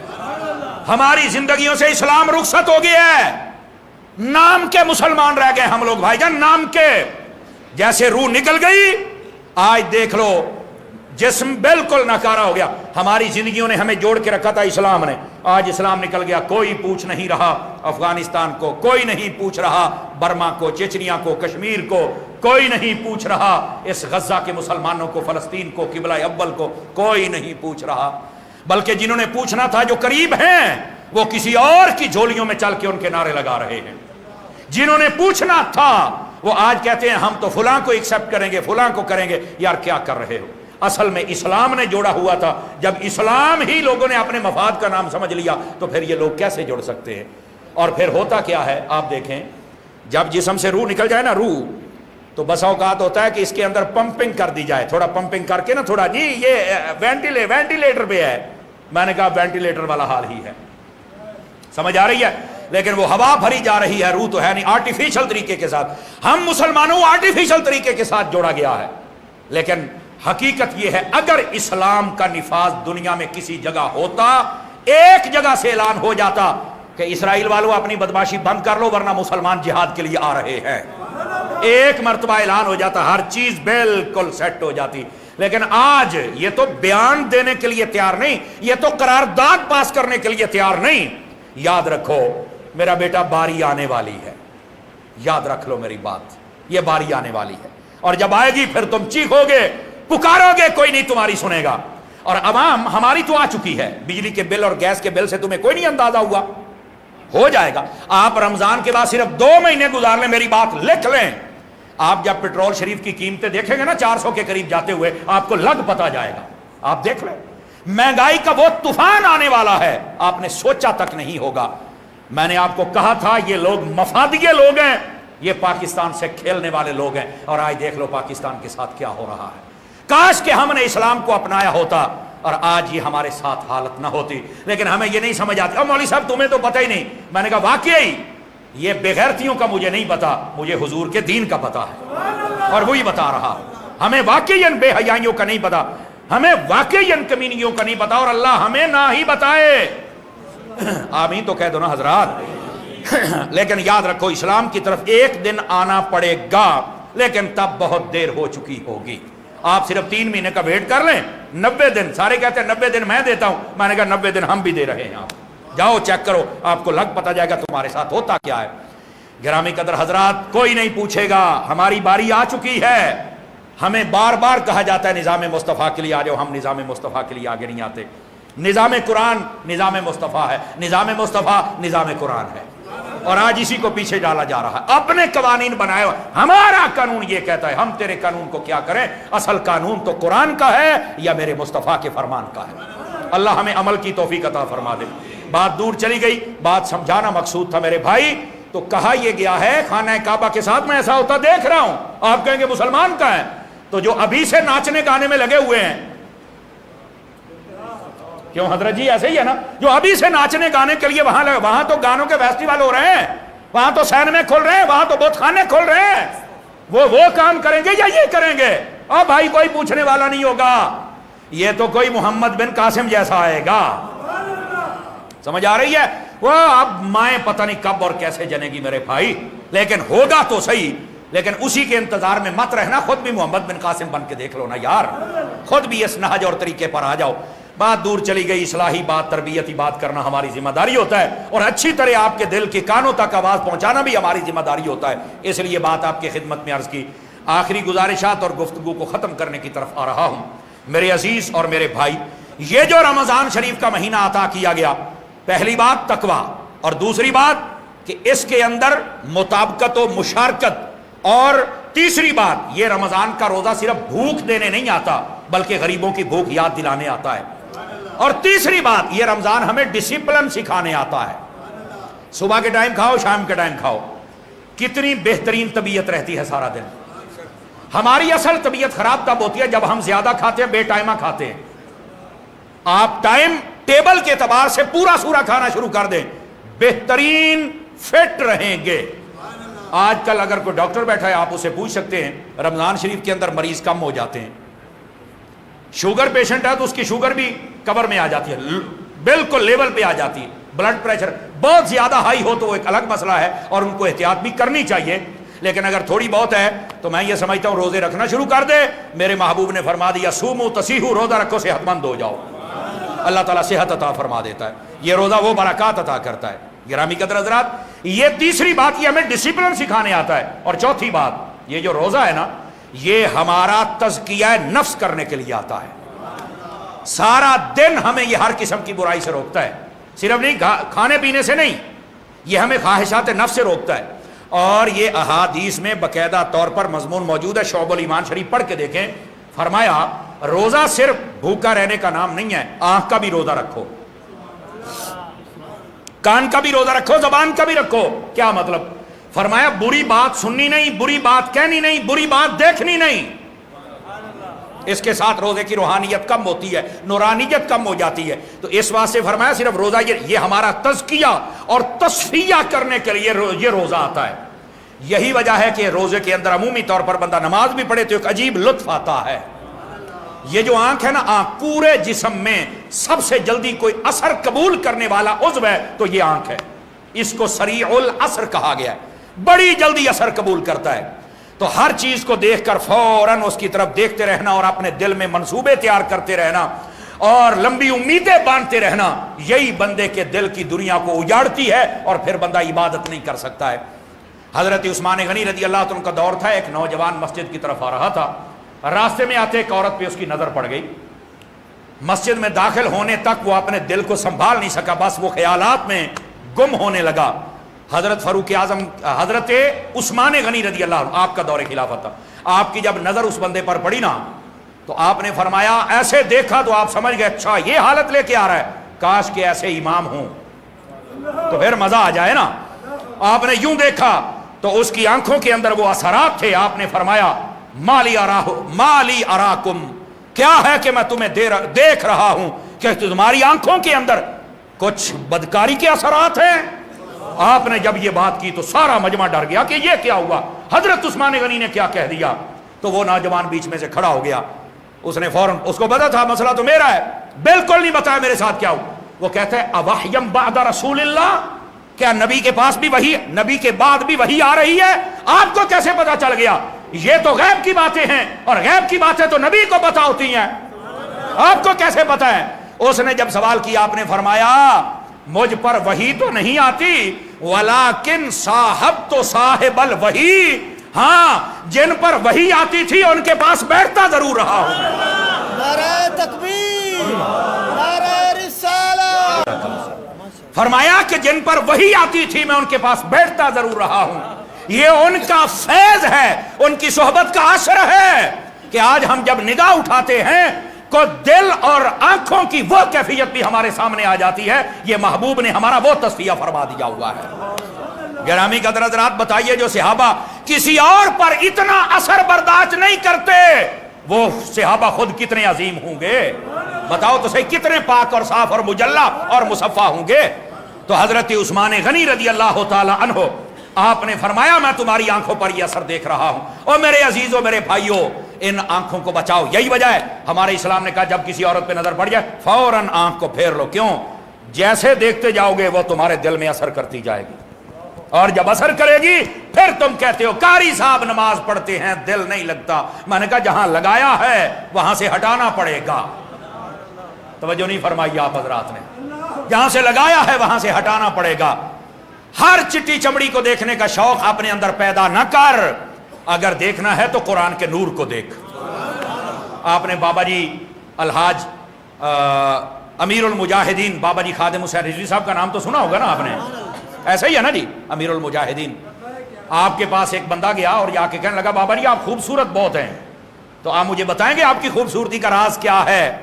ہماری زندگیوں سے اسلام رخصت ہو گیا ہے, نام کے مسلمان رہ گئے ہم لوگ بھائی جان, نام کے. جیسے روح نکل گئی, آج دیکھ لو جسم بالکل ناکارہ ہو گیا. ہماری زندگیوں نے ہمیں جوڑ کے رکھا تھا اسلام نے, آج اسلام نکل گیا. کوئی پوچھ نہیں رہا افغانستان کو, کوئی نہیں پوچھ رہا برما کو, چچنیا کو, کشمیر کو, کوئی نہیں پوچھ رہا اس غزہ کے مسلمانوں کو, فلسطین کو, قبلہ اول کو, کوئی نہیں پوچھ رہا. بلکہ جنہوں نے پوچھنا تھا جو قریب ہیں وہ کسی اور کی جھولیوں میں چل کے ان کے نعرے لگا رہے ہیں. جنہوں نے پوچھنا تھا وہ آج کہتے ہیں ہم تو فلاں کو ایکسپٹ کریں گے, فلاں کو کریں گے. یار کیا کر رہے ہو؟ اصل میں اسلام نے جوڑا ہوا تھا. جب اسلام ہی لوگوں نے اپنے مفاد کا نام سمجھ لیا تو پھر یہ لوگ کیسے جڑ سکتے ہیں؟ اور پھر ہوتا کیا ہے آپ دیکھیں, جب جسم سے روح نکل جائے نا, روح تو بسا اوقات ہوتا ہے کہ اس کے اندر پمپنگ کر دی جائے, تھوڑا پمپنگ کر کے نا, تھوڑا جی یہ وینٹیلیٹر پہ ہے. میں نے کہا وینٹیلیٹر والا حال ہی ہے. سمجھ آ رہی ہے؟ لیکن وہ ہوا بھری جا رہی ہے, روح تو ہے نہیں, آرٹیفیشل طریقے کے ساتھ. ہم مسلمانوں آرٹیفیشل طریقے کے ساتھ جوڑا گیا ہے. لیکن حقیقت یہ ہے اگر اسلام کا نفاذ دنیا میں کسی جگہ ہوتا, ایک جگہ سے اعلان ہو جاتا کہ اسرائیل والوں اپنی بدماشی بند کر لو ورنہ مسلمان جہاد کے لیے آ رہے ہیں, ایک مرتبہ اعلان ہو جاتا, ہر چیز بالکل سیٹ ہو جاتی. لیکن آج یہ تو بیان دینے کے لیے تیار نہیں, یہ تو قرارداد پاس کرنے کے لیے تیار نہیں. یاد رکھو میرا بیٹا, باری آنے والی ہے. یاد رکھ لو میری بات, یہ باری آنے والی ہے. اور جب آئے گی پھر تم چیخو گے, پکارو گے, کوئی نہیں تمہاری سنے گا. اور عوام ہماری تو آ چکی ہے, بجلی کے بل اور گیس کے بل سے تمہیں کوئی نہیں اندازہ ہوا, ہو جائے گا. آپ رمضان کے بعد صرف 2 مہینے گزار لیں, میری بات لکھ لیں. آپ جب پیٹرول شریف کی قیمتیں دیکھیں گے نا 400 کے قریب جاتے ہوئے, آپ کو لگ پتا جائے گا. آپ دیکھ لیں, مہنگائی کا وہ طوفان آنے والا ہے, آپ نے سوچا تک نہیں ہوگا. میں نے آپ کو کہا تھا یہ لوگ مفادیے لوگ ہیں, یہ پاکستان سے کھیلنے والے لوگ ہیں. اور آج دیکھ لو پاکستان کے ساتھ کیا ہو رہا ہے. کاش کہ ہم نے اسلام کو اپنایا ہوتا اور آج یہ ہمارے ساتھ حالت نہ ہوتی، لیکن ہمیں یہ نہیں سمجھ آتی۔ اب مولوی صاحب تمہیں تو پتہ ہی نہیں۔ میں نے کہا واقعی یہ بغیرتیوں کا مجھے نہیں پتا، مجھے حضور کے دین کا پتا ہے اور وہی بتا رہا۔ ہمیں واقعی بے حیائیوں کا نہیں پتا، ہمیں واقعی کمینیوں کا نہیں پتا، اور اللہ ہمیں نہ ہی بتائے۔ آمین تو کہہ دو نا حضرات۔ لیکن یاد رکھو اسلام کی طرف ایک دن آنا پڑے گا، لیکن تب بہت دیر ہو چکی ہوگی۔ آپ صرف 3 مہینے کا ویٹ کر لیں، 90 دن، سارے کہتے ہیں 90 دن میں دیتا ہوں، میں نے کہا 90 دن ہم بھی دے رہے ہیں۔ آپ جاؤ چیک کرو، آپ کو لگ پتا جائے گا تمہارے ساتھ ہوتا کیا ہے۔ گرامی قدر حضرات، کوئی نہیں پوچھے گا، ہماری باری آ چکی ہے۔ ہمیں بار بار کہا جاتا ہے نظام مصطفیٰ کے لیے آ جاؤ، ہم نظام مصطفیٰ کے لیے آگے نہیں آتے۔ نظام قرآن نظام مصطفیٰ ہے، نظام مصطفیٰ نظام قرآن ہے، اور آج اسی کو پیچھے ڈالا جا رہا ہے۔ اپنے قوانین بنائے ہوئے، ہمارا قانون یہ کہتا ہے، ہم تیرے قانون کو کیا کریں؟ اصل قانون تو قرآن کا ہے یا میرے مصطفیٰ کے فرمان کا ہے۔ اللہ ہمیں عمل کی توفیق عطا فرما دے۔ بات دور چلی گئی، بات سمجھانا مقصود تھا میرے بھائی۔ تو کہا یہ گیا ہے خانہ کعبہ کے ساتھ میں ایسا ہوتا دیکھ رہا ہوں، آپ کہیں گے مسلمان کا ہے، تو جو ابھی سے ناچنے گانے میں لگے ہوئے ہیں، کیوں حضرت جی ایسے ہی ہے نا، جو ابھی سے ناچنے گانے کے لیے وہاں تو گانوں کے فیسٹیول ہو رہے ہیں، وہاں تو سینمے کھل رہے ہیں، وہاں تو بت خانے کھل رہے ہیں، وہ کام کریں گے یا یہ کریں گے؟ اب بھائی کوئی پوچھنے والا نہیں ہوگا، یہ تو کوئی محمد بن قاسم جیسا آئے گا۔ سمجھ آ رہی ہے؟ وہ اب مائیں پتہ نہیں کب اور کیسے جنے گی میرے بھائی، لیکن ہوگا تو صحیح۔ لیکن اسی کے انتظار میں مت رہنا، خود بھی محمد بن قاسم بن کے دیکھ لو نا یار، خود بھی اس نہج اور طریقے پر آ جاؤ۔ بات دور چلی گئی، اصلاحی بات، تربیتی بات کرنا ہماری ذمہ داری ہوتا ہے، اور اچھی طرح آپ کے دل کے کانوں تک آواز پہنچانا بھی ہماری ذمہ داری ہوتا ہے۔ اس لیے بات آپ کی خدمت میں عرض کی۔ آخری گزارشات اور گفتگو کو ختم کرنے کی طرف آ رہا ہوں۔ میرے عزیز اور میرے بھائی، یہ جو رمضان شریف کا مہینہ عطا کیا گیا، پہلی بات تقویٰ، اور دوسری بات کہ اس کے اندر مطابقت و مشارکت، اور تیسری بات یہ رمضان کا روزہ صرف بھوک دینے نہیں آتا بلکہ غریبوں کی بھوک یاد دلانے آتا ہے، اور تیسری بات یہ رمضان ہمیں ڈسپلن سکھانے آتا ہے۔ صبح کے ٹائم کھاؤ، شام کے ٹائم کھاؤ، کتنی بہترین طبیعت رہتی ہے سارا دن۔ ہماری اصل طبیعت خراب تب ہوتی ہے جب ہم زیادہ کھاتے ہیں، بے ٹائمہ کھاتے ہیں۔ آپ ٹائم ٹیبل کے اعتبار سے پورا سورا کھانا شروع کر دیں، بہترین فٹ رہیں گے۔ آج کل اگر کوئی ڈاکٹر بیٹھا ہے آپ اسے پوچھ سکتے ہیں، رمضان شریف کے اندر مریض کم ہو جاتے ہیں۔ شوگر پیشنٹ ہے تو اس کی شوگر بھی کور میں آ جاتی ہے، بالکل لیول پہ آ جاتی ہے۔ بلڈ پریشر بہت زیادہ ہائی ہو تو وہ ایک الگ مسئلہ ہے، اور ان کو احتیاط بھی کرنی چاہیے، لیکن اگر تھوڑی بہت ہے تو میں یہ سمجھتا ہوں روزے رکھنا شروع کر دے۔ میرے محبوب نے فرما دیا سومو تسیحو، روزہ رکھو صحت مند ہو جاؤ۔ اللہ تعالیٰ صحت عطا فرما دیتا ہے، یہ روزہ وہ برکات عطا کرتا ہے۔ گرامی قدر حضرات، یہ تیسری بات یہ ہمیں ڈسپلن سکھانے آتا ہے، اور چوتھی بات یہ جو روزہ ہے نا، یہ ہمارا تزکیہ نفس کرنے کے لیے آتا ہے۔ سارا دن ہمیں یہ ہر قسم کی برائی سے روکتا ہے، صرف نہیں کھانے پینے سے نہیں، یہ ہمیں خواہشات نفس سے روکتا ہے۔ اور یہ احادیث میں باقاعدہ طور پر مضمون موجود ہے، شعب الایمان شریف پڑھ کے دیکھیں۔ فرمایا روزہ صرف بھوکا رہنے کا نام نہیں ہے، آنکھ کا بھی روزہ رکھو، کان کا بھی روزہ رکھو، زبان کا بھی رکھو۔ کیا مطلب؟ فرمایا بری بات سننی نہیں، بری بات کہنی نہیں، بری بات دیکھنی نہیں۔ اس کے ساتھ روزے کی روحانیت کم ہوتی ہے، نورانیت کم ہو جاتی ہے۔ تو اس واسطے فرمایا صرف روزہ یہ ہمارا تزکیہ اور تصفیہ کرنے کے لیے یہ روزہ آتا ہے۔ یہی وجہ ہے کہ روزے کے اندر عمومی طور پر بندہ نماز بھی پڑھے تو ایک عجیب لطف آتا ہے۔ یہ جو آنکھ ہے نا، آنکھ پورے جسم میں سب سے جلدی کوئی اثر قبول کرنے والا عضو ہے تو یہ آنکھ ہے۔ اس کو سریع الاثر کہا گیا ہے، بڑی جلدی اثر قبول کرتا ہے۔ تو ہر چیز کو دیکھ کر فوراً اس کی طرف دیکھتے رہنا، اور اپنے دل میں منصوبے تیار کرتے رہنا، اور لمبی امیدیں باندھتے رہنا، یہی بندے کے دل کی دنیا کو اجاڑتی ہے، اور پھر بندہ عبادت نہیں کر سکتا ہے۔ حضرت عثمان غنی رضی اللہ عنہ کا دور تھا، ایک نوجوان مسجد کی طرف آ رہا تھا، راستے میں آتے ایک عورت پہ اس کی نظر پڑ گئی۔ مسجد میں داخل ہونے تک وہ اپنے دل کو سنبھال نہیں سکا، بس وہ خیالات میں گم ہونے لگا۔ حضرت فاروق اعظم حضرت عثمان غنی رضی اللہ عنہ، آپ کا دور خلافت تھا، آپ کی جب نظر اس بندے پر پڑی نا تو آپ نے فرمایا، ایسے دیکھا تو آپ سمجھ گئے اچھا یہ حالت لے کے آ رہا ہے، کاش کہ ایسے امام ہوں تو پھر مزہ آ جائے نا۔ آپ نے یوں دیکھا تو اس کی آنکھوں کے اندر وہ اثرات تھے۔ آپ نے فرمایا مالی اراکم کیا ہے کہ میں تمہیں دیکھ رہا ہوں کہ تمہاری آنکھوں کے اندر کچھ بدکاری کے اثرات ہیں. آپ نے جب یہ بات کی تو سارا مجمع ڈر گیا کہ یہ کیا ہوا, حضرت عثمان غنی نے کیا کہہ دیا. تو وہ نوجوان بیچ میں سے کھڑا ہو گیا, اس نے فوراً, اس کو پتا تھا مسئلہ تو میرا ہے, بالکل نہیں بتایا میرے ساتھ کیا ہوا. وہ کہتے ہیں اوحیم بعد رسول اللہ, کیا نبی کے پاس بھی وہی, نبی کے بعد بھی وہی آ رہی ہے؟ آپ کو کیسے پتا چل گیا؟ یہ تو غیب کی باتیں ہیں, اور غیب کی باتیں تو نبی کو پتا ہوتی ہیں, آپ کو کیسے پتا ہے؟ اس نے جب سوال کیا, آپ نے فرمایا مجھ پر وحی تو نہیں آتی, ولیکن صاحب تو صاحب الوحی, ہاں جن پر وحی آتی تھی ان کے پاس بیٹھتا ضرور رہا ہوں. نعرہ تکبیر، نعرہ رسالہ. فرمایا کہ جن پر وحی آتی تھی میں ان کے پاس بیٹھتا ضرور رہا ہوں. یہ ان کا فیض ہے, ان کی صحبت کا اثر ہے کہ آج ہم جب نگاہ اٹھاتے ہیں کو دل اور آنکھوں کی وہ کیفیت بھی ہمارے سامنے آ جاتی ہے. یہ محبوب نے ہمارا وہ تصفیہ فرما دیا ہوا ہے. گرامی قدر حضرات, بتائیے جو صحابہ کسی اور پر اتنا اثر برداشت نہیں کرتے, وہ صحابہ خود کتنے عظیم ہوں گے؟ بتاؤ تو صحیح, کتنے پاک اور صاف اور مجلہ اور مصفہ ہوں گے؟ تو حضرت عثمان غنی رضی اللہ تعالی عنہ, آپ نے فرمایا میں تمہاری آنکھوں پر یہ اثر دیکھ رہا ہوں, اور میرے عزیزوں, میرے بھائیوں, ان آنکھوں کو بچاؤ. یہی وجہ ہے ہمارے اسلام نے کہا جب کسی عورت پہ نظر پڑ جائے فوراً آنکھ کو پھیر لو. کیوں؟ جیسے دیکھتے جاؤ گے وہ تمہارے دل میں اثر کرتی جائے گی, اور جب اثر کرے گی پھر تم کہتے ہو قاری صاحب نماز پڑھتے ہیں دل نہیں لگتا. میں نے کہا جہاں لگایا ہے وہاں سے ہٹانا پڑے گا. توجہ نہیں فرمائی آپ حضرات نے؟ جہاں سے لگایا ہے وہاں سے ہٹانا پڑے گا. ہر چٹی چمڑی کو دیکھنے کا شوق اپنے اندر پیدا نہ کر, اگر دیکھنا ہے تو قرآن کے نور کو دیکھ. آپ نے بابا جی الحاج امیر المجاہدین بابا جی خادم حسین رضوی صاحب کا نام تو سنا ہوگا نا آپ نے, ایسا ہی ہے نا جی, امیر المجاہدین. آپ کے پاس ایک بندہ گیا اور جا کے کہنے لگا بابا جی آپ خوبصورت بہت ہیں, تو آپ مجھے بتائیں گے آپ کی خوبصورتی کا راز کیا ہے؟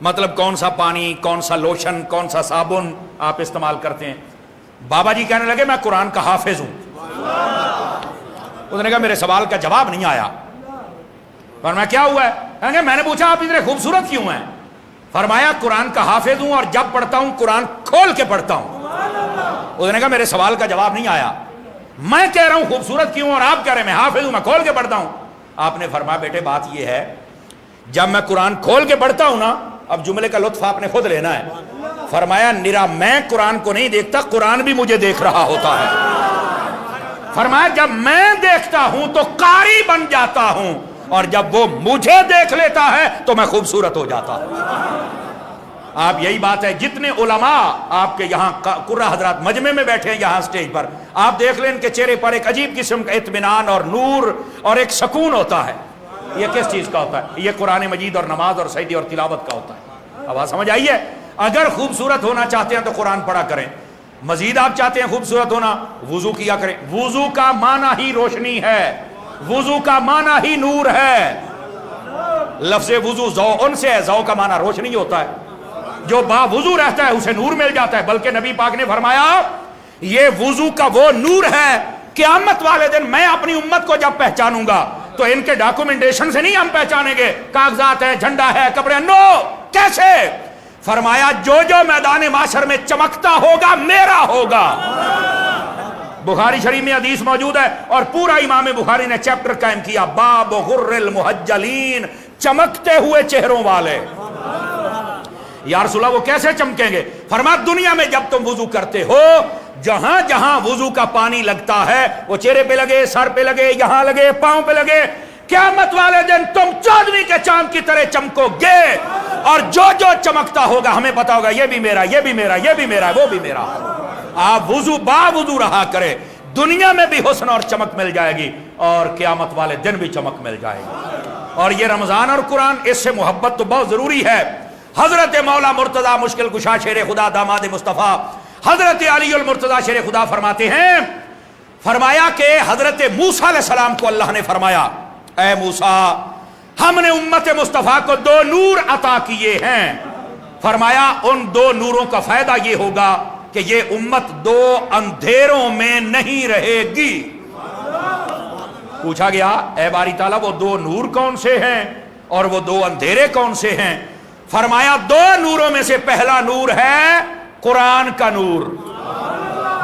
مطلب کون سا پانی, کون سا لوشن, کون سا صابن آپ استعمال کرتے ہیں؟ بابا جی کہنے لگے میں قرآن کا حافظ ہوں. اس نے کہا میرے سوال کا جواب نہیں آیا. فرمایا کیا ہوا ہے؟ کہیں گے میں نے پوچھا آپ اتنے خوبصورت کیوں ہیں؟ فرمایا قرآن کا حافظ ہوں اور جب پڑھتا ہوں قرآن کھول کے پڑھتا ہوں. اس نے کہا میرے سوال کا جواب نہیں آیا, میں کہہ رہا ہوں خوبصورت کیوں اور آپ کہہ رہے ہیں میں حافظ ہوں میں کھول کے پڑھتا ہوں. آپ نے فرمایا بیٹے بات یہ ہے جب میں قرآن کھول کے پڑھتا ہوں نا, اب جملے کا لطف آپ نے خود لینا ہے. فرمایا نرا میں قرآن کو نہیں دیکھتا, قرآن بھی مجھے دیکھ رہا ہوتا ہے. فرمایا جب میں دیکھتا ہوں تو قاری بن جاتا ہوں, اور جب وہ مجھے دیکھ لیتا ہے تو میں خوبصورت ہو جاتا ہوں. آپ یہی بات ہے, جتنے علماء آپ کے یہاں قرہ حضرات مجمع میں بیٹھے ہیں یہاں سٹیج پر, آپ دیکھ لیں ان کے چہرے پر ایک عجیب قسم کا اطمینان اور نور اور ایک سکون ہوتا ہے. یہ کس چیز کا ہوتا ہے؟ یہ قرآن مجید اور نماز اور سجدے اور تلاوت کا ہوتا ہے. اب آپ سمجھ آئیے, اگر خوبصورت ہونا چاہتے ہیں تو قرآن پڑھا کریں. مزید آپ چاہتے ہیں خوبصورت ہونا, وضو کیا کریں. وضو کا معنی ہی روشنی ہے, وضو کا معنی ہی نور ہے. لفظ وضو ذو سے ہے, ذو کا معنی روشنی ہوتا ہے. جو با وضو رہتا ہے اسے نور مل جاتا ہے. بلکہ نبی پاک نے فرمایا یہ وضو کا وہ نور ہے, قیامت والے دن میں اپنی امت کو جب پہچانوں گا تو ان کے ڈاکومنٹیشن سے نہیں ہم پہچانیں گے, کاغذات ہے, جھنڈا ہے, کپڑے, نو. کیسے؟ فرمایا جو جو میدان معاشر میں چمکتا ہوگا میرا ہوگا. بخاری شریف میں حدیث موجود ہے, اور پورا امام بخاری نے چیپٹر قائم کیا باب غر المحجلین, چمکتے ہوئے چہروں والے. یا رسول اللہ وہ کیسے چمکیں گے؟ فرمایا دنیا میں جب تم وضو کرتے ہو جہاں جہاں وضو کا پانی لگتا ہے وہ چہرے پہ لگے, سر پہ لگے, یہاں لگے, پاؤں پہ لگے, قیامت والے دن تم چودھویں کے چاند کی طرح چمکو گے. اور جو جو چمکتا ہوگا ہمیں پتا ہوگا یہ بھی میرا, یہ بھی میرا, یہ بھی میرا, وہ بھی میرا. آپ وضو با وضو رہا کرے, دنیا میں بھی حسن اور چمک مل جائے گی اور قیامت والے دن بھی چمک مل جائے گی. اور یہ رمضان اور قرآن, اس سے محبت تو بہت ضروری ہے. حضرت مولا مرتضی مشکل کشا شیر خدا داماد مصطفیٰ حضرت علی المرتضی شیر خدا فرماتے ہیں, فرمایا کہ حضرت موسیٰ علیہ السلام کو اللہ نے فرمایا اے موسیٰ ہم نے امت مصطفیٰ کو 2 نور عطا کیے ہیں. فرمایا ان 2 نوروں کا فائدہ یہ ہوگا کہ یہ امت 2 اندھیروں میں نہیں رہے گی. پوچھا گیا اے باری تعالیٰ وہ 2 نور کون سے ہیں؟ اور وہ دو اندھیرے کون سے ہیں؟ فرمایا دو نوروں میں سے پہلا نور ہے قرآن کا نور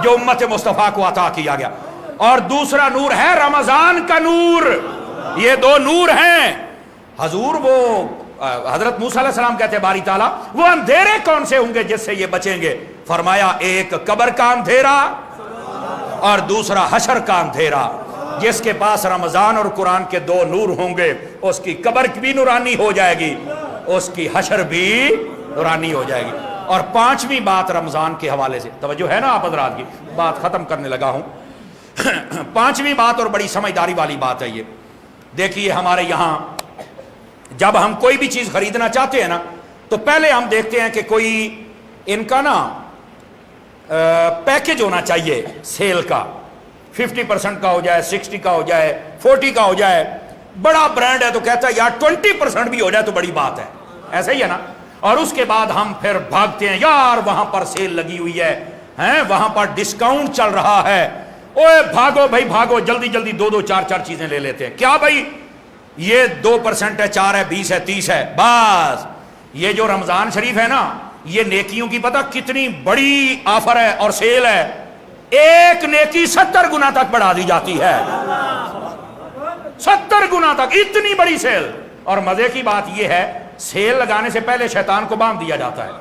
جو امت مصطفیٰ کو عطا کیا گیا، اور دوسرا نور ہے رمضان کا نور۔ یہ دو نور ہیں۔ حضور وہ حضرت موسیٰ علیہ السلام کہتے ہیں باری تعالیٰ وہ اندھیرے کون سے ہوں گے جس سے یہ بچیں گے؟ فرمایا ایک قبر کا اندھیرا اور دوسرا حشر کا اندھیرا۔ جس کے پاس رمضان اور قرآن کے دو نور ہوں گے اس کی قبر بھی نورانی ہو جائے گی، اس کی حشر بھی نورانی ہو جائے گی۔ اور پانچویں بات رمضان کے حوالے سے توجہ ہے نا آپ حضرات کی، بات ختم کرنے لگا ہوں۔ پانچویں بات اور بڑی سمجھداری والی بات ہے یہ۔ دیکھیے ہمارے یہاں جب ہم کوئی بھی چیز خریدنا چاہتے ہیں نا تو پہلے ہم دیکھتے ہیں کہ کوئی ان کا نا پیکج ہونا چاہیے سیل کا، 50% کا ہو جائے، 60 کا ہو جائے، 40 کا ہو جائے۔ بڑا برانڈ ہے تو کہتا ہے یار 20% بھی ہو جائے تو بڑی بات ہے، ایسا ہی ہے نا۔ اور اس کے بعد ہم پھر بھاگتے ہیں یار وہاں پر سیل لگی ہوئی ہے، وہاں پر ڈسکاؤنٹ چل رہا ہے، اوے بھاگو بھائی بھاگو، جلدی جلدی دو چار چیزیں لے لیتے ہیں۔ کیا بھائی یہ 2% ہے، 4 ہے، 20 ہے، 30 ہے، بس۔ یہ جو رمضان شریف ہے نا یہ نیکیوں کی پتہ کتنی بڑی آفر ہے اور سیل ہے، ایک نیکی 70 گنا تک بڑھا دی جاتی ہے، 70 گنا تک، اتنی بڑی سیل۔ اور مزے کی بات یہ ہے سیل لگانے سے پہلے شیطان کو باندھ دیا جاتا ہے۔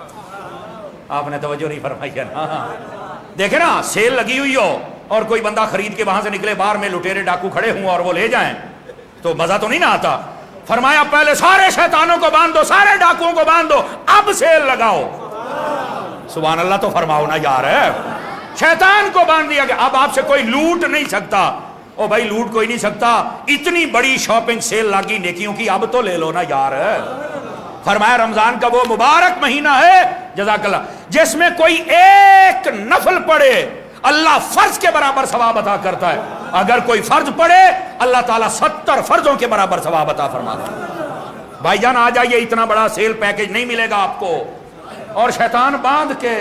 آپ نے توجہ نہیں فرمائی ہے نا؟ دیکھیں نا سیل لگی ہوئی ہو اور کوئی بندہ خرید کے وہاں سے نکلے، باہر میں لٹیرے ڈاکو کھڑے ہوں اور وہ لے جائیں تو مزہ تو نہیں نہ آتا۔ فرمایا پہلے سارے شیطانوں کو باندھ دو، سارے ڈاکوؤں کو باندھ دو، اب سیل لگاؤ۔ سبحان اللہ تو فرماؤ نا یار۔ شیطان کو باندھ دیا گیا، اب آپ سے کوئی لوٹ نہیں سکتا۔ او بھائی لوٹ کوئی نہیں سکتا، اتنی بڑی شاپنگ سیل لگی نیکیوں کی، اب تو لے لو نا یار۔ فرمایا رمضان کا وہ مبارک مہینہ ہے جزاک اللہ جس میں کوئی ایک نفل پڑھے اللہ فرض کے برابر ثواب عطا کرتا ہے، اگر کوئی فرض پڑھے اللہ تعالیٰ 70 فرضوں کے برابر ثواب عطا فرماتا ہے۔ بھائی جان آ جائیے، اتنا بڑا سیل پیکج نہیں ملے گا آپ کو۔ اور شیطان باندھ کے،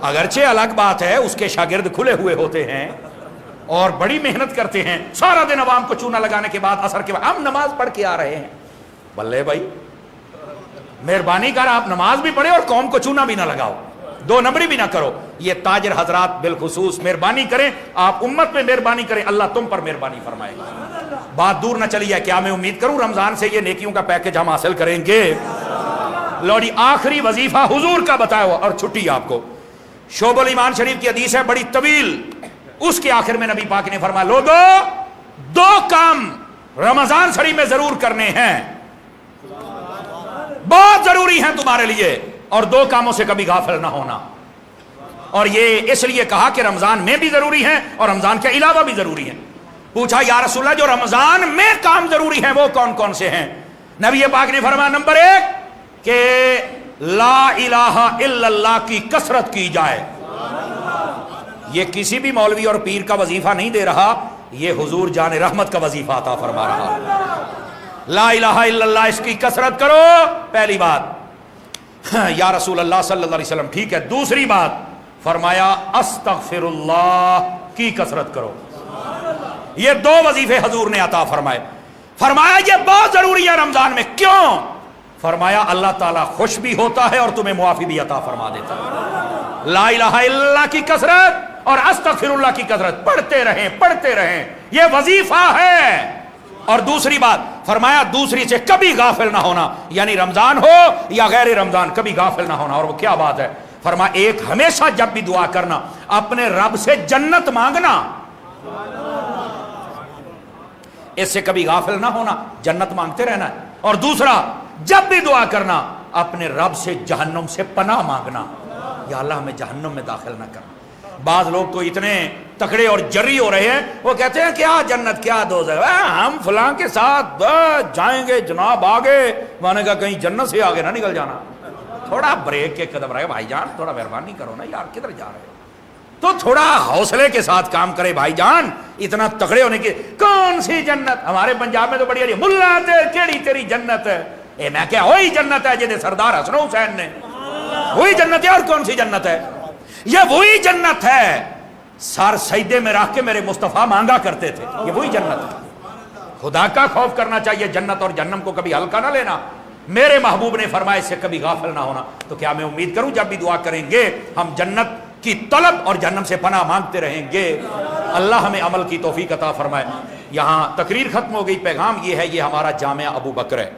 اگرچہ الگ بات ہے اس کے شاگرد کھلے ہوئے ہوتے ہیں اور بڑی محنت کرتے ہیں، سارا دن عوام کو چونا لگانے کے بعد اثر کے بعد ہم نماز پڑھ کے آ رہے ہیں، بلے بھائی مہربانی کر آپ نماز بھی پڑھے اور قوم کو چونا بھی نہ لگاؤ، 2 نمبری بھی نہ کرو۔ یہ تاجر حضرات بالخصوص مہربانی کریں، آپ امت میں مہربانی کریں، اللہ تم پر مہربانی فرمائے گا۔ بات دور نہ چلی ہے، کیا میں امید کروں رمضان سے یہ نیکیوں کا پیکج ہم حاصل کریں گے؟ لو جی آخری وظیفہ حضور کا بتایا ہوا اور چھٹی آپ کو۔ شعب الایمان شریف کی حدیث ہے بڑی طویل، اس کے آخر میں نبی پاک نے فرمایا لوگو 2 کام رمضان شریف میں ضرور کرنے ہیں، بہت ضروری ہیں تمہارے لیے، اور 2 کاموں سے کبھی غافل نہ ہونا۔ اور یہ اس لیے کہا کہ رمضان میں بھی ضروری ہیں اور رمضان کے علاوہ بھی ضروری ہیں۔ پوچھا یا رسول اللہ جو رمضان میں کام ضروری ہیں وہ کون کون سے ہیں؟ نبی پاک نے فرمایا نمبر 1 کہ لا الہ الا اللہ کی کثرت کی جائے۔ یہ کسی بھی مولوی اور پیر کا وظیفہ نہیں دے رہا، یہ حضور جان رحمت کا وظیفہ عطا فرما رہا۔ لا الہ الا اللہ اس کی کثرت کرو، پہلی بات۔ یا رسول اللہ صلی اللہ علیہ وسلم ٹھیک ہے، دوسری بات فرمایا استغفر اللہ کی کثرت کرو۔ یہ 2 وظیفے حضور نے عطا فرمائے۔ فرمایا یہ بہت ضروری ہے رمضان میں، کیوں؟ فرمایا اللہ تعالیٰ خوش بھی ہوتا ہے اور تمہیں معافی بھی عطا فرما دیتا ہے۔ لا الہ الا اللہ کی کثرت اور استغفر اللہ کی کثرت، پڑھتے رہیں، یہ وظیفہ ہے۔ اور دوسری بات فرمایا دوسری سے کبھی غافل نہ ہونا، یعنی رمضان ہو یا غیر رمضان کبھی غافل نہ ہونا۔ اور وہ کیا بات ہے؟ فرمایا ایک ہمیشہ جب بھی دعا کرنا اپنے رب سے جنت مانگنا، اس سے کبھی غافل نہ ہونا، جنت مانگتے رہنا ہے۔ اور دوسرا جب بھی دعا کرنا اپنے رب سے جہنم سے پناہ مانگنا، یا اللہ ہمیں جہنم میں داخل نہ کرنا۔ بعض لوگ تو اتنے تکڑے اور جری ہو رہے ہیں، وہ کہتے ہیں کیا جنت کیا دوزخ، ہم فلاں کے ساتھ جائیں گے جناب آگے، میں نے کہا کہیں جنت سے آگے نہ نکل جانا۔ تھوڑا بریک کے قدم رہے بھائی جان، تھوڑا مہربانی کرو نا یار، کدھر جا رہے ہو؟ تو تھوڑا حوصلے کے ساتھ کام کرے بھائی جان، اتنا تکڑے ہونے کی کون سی جنت؟ ہمارے پنجاب میں تو بڑی ملا کیڑی تیری جنت ہے، اے میں کیا وہی جنت ہے جنہیں سردار حسن حسین نے، وہی جنت ہے اور کون سی جنت ہے؟ یہ وہی جنت ہے سر سجدے میں رکھ کے میرے مصطفیٰ مانگا کرتے تھے، یہ وہی جنت ہے۔ خدا کا خوف کرنا چاہیے، جنت اور جہنم کو کبھی ہلکا نہ لینا۔ میرے محبوب نے فرمایا اس سے کبھی غافل نہ ہونا۔ تو کیا میں امید کروں جب بھی دعا کریں گے ہم جنت کی طلب اور جہنم سے پناہ مانگتے رہیں گے؟ اللہ ہمیں عمل کی توفیق عطا فرمائے۔ یہاں تقریر ختم ہو گئی، پیغام یہ ہے، یہ ہمارا جامعہ ابو بکر ہے۔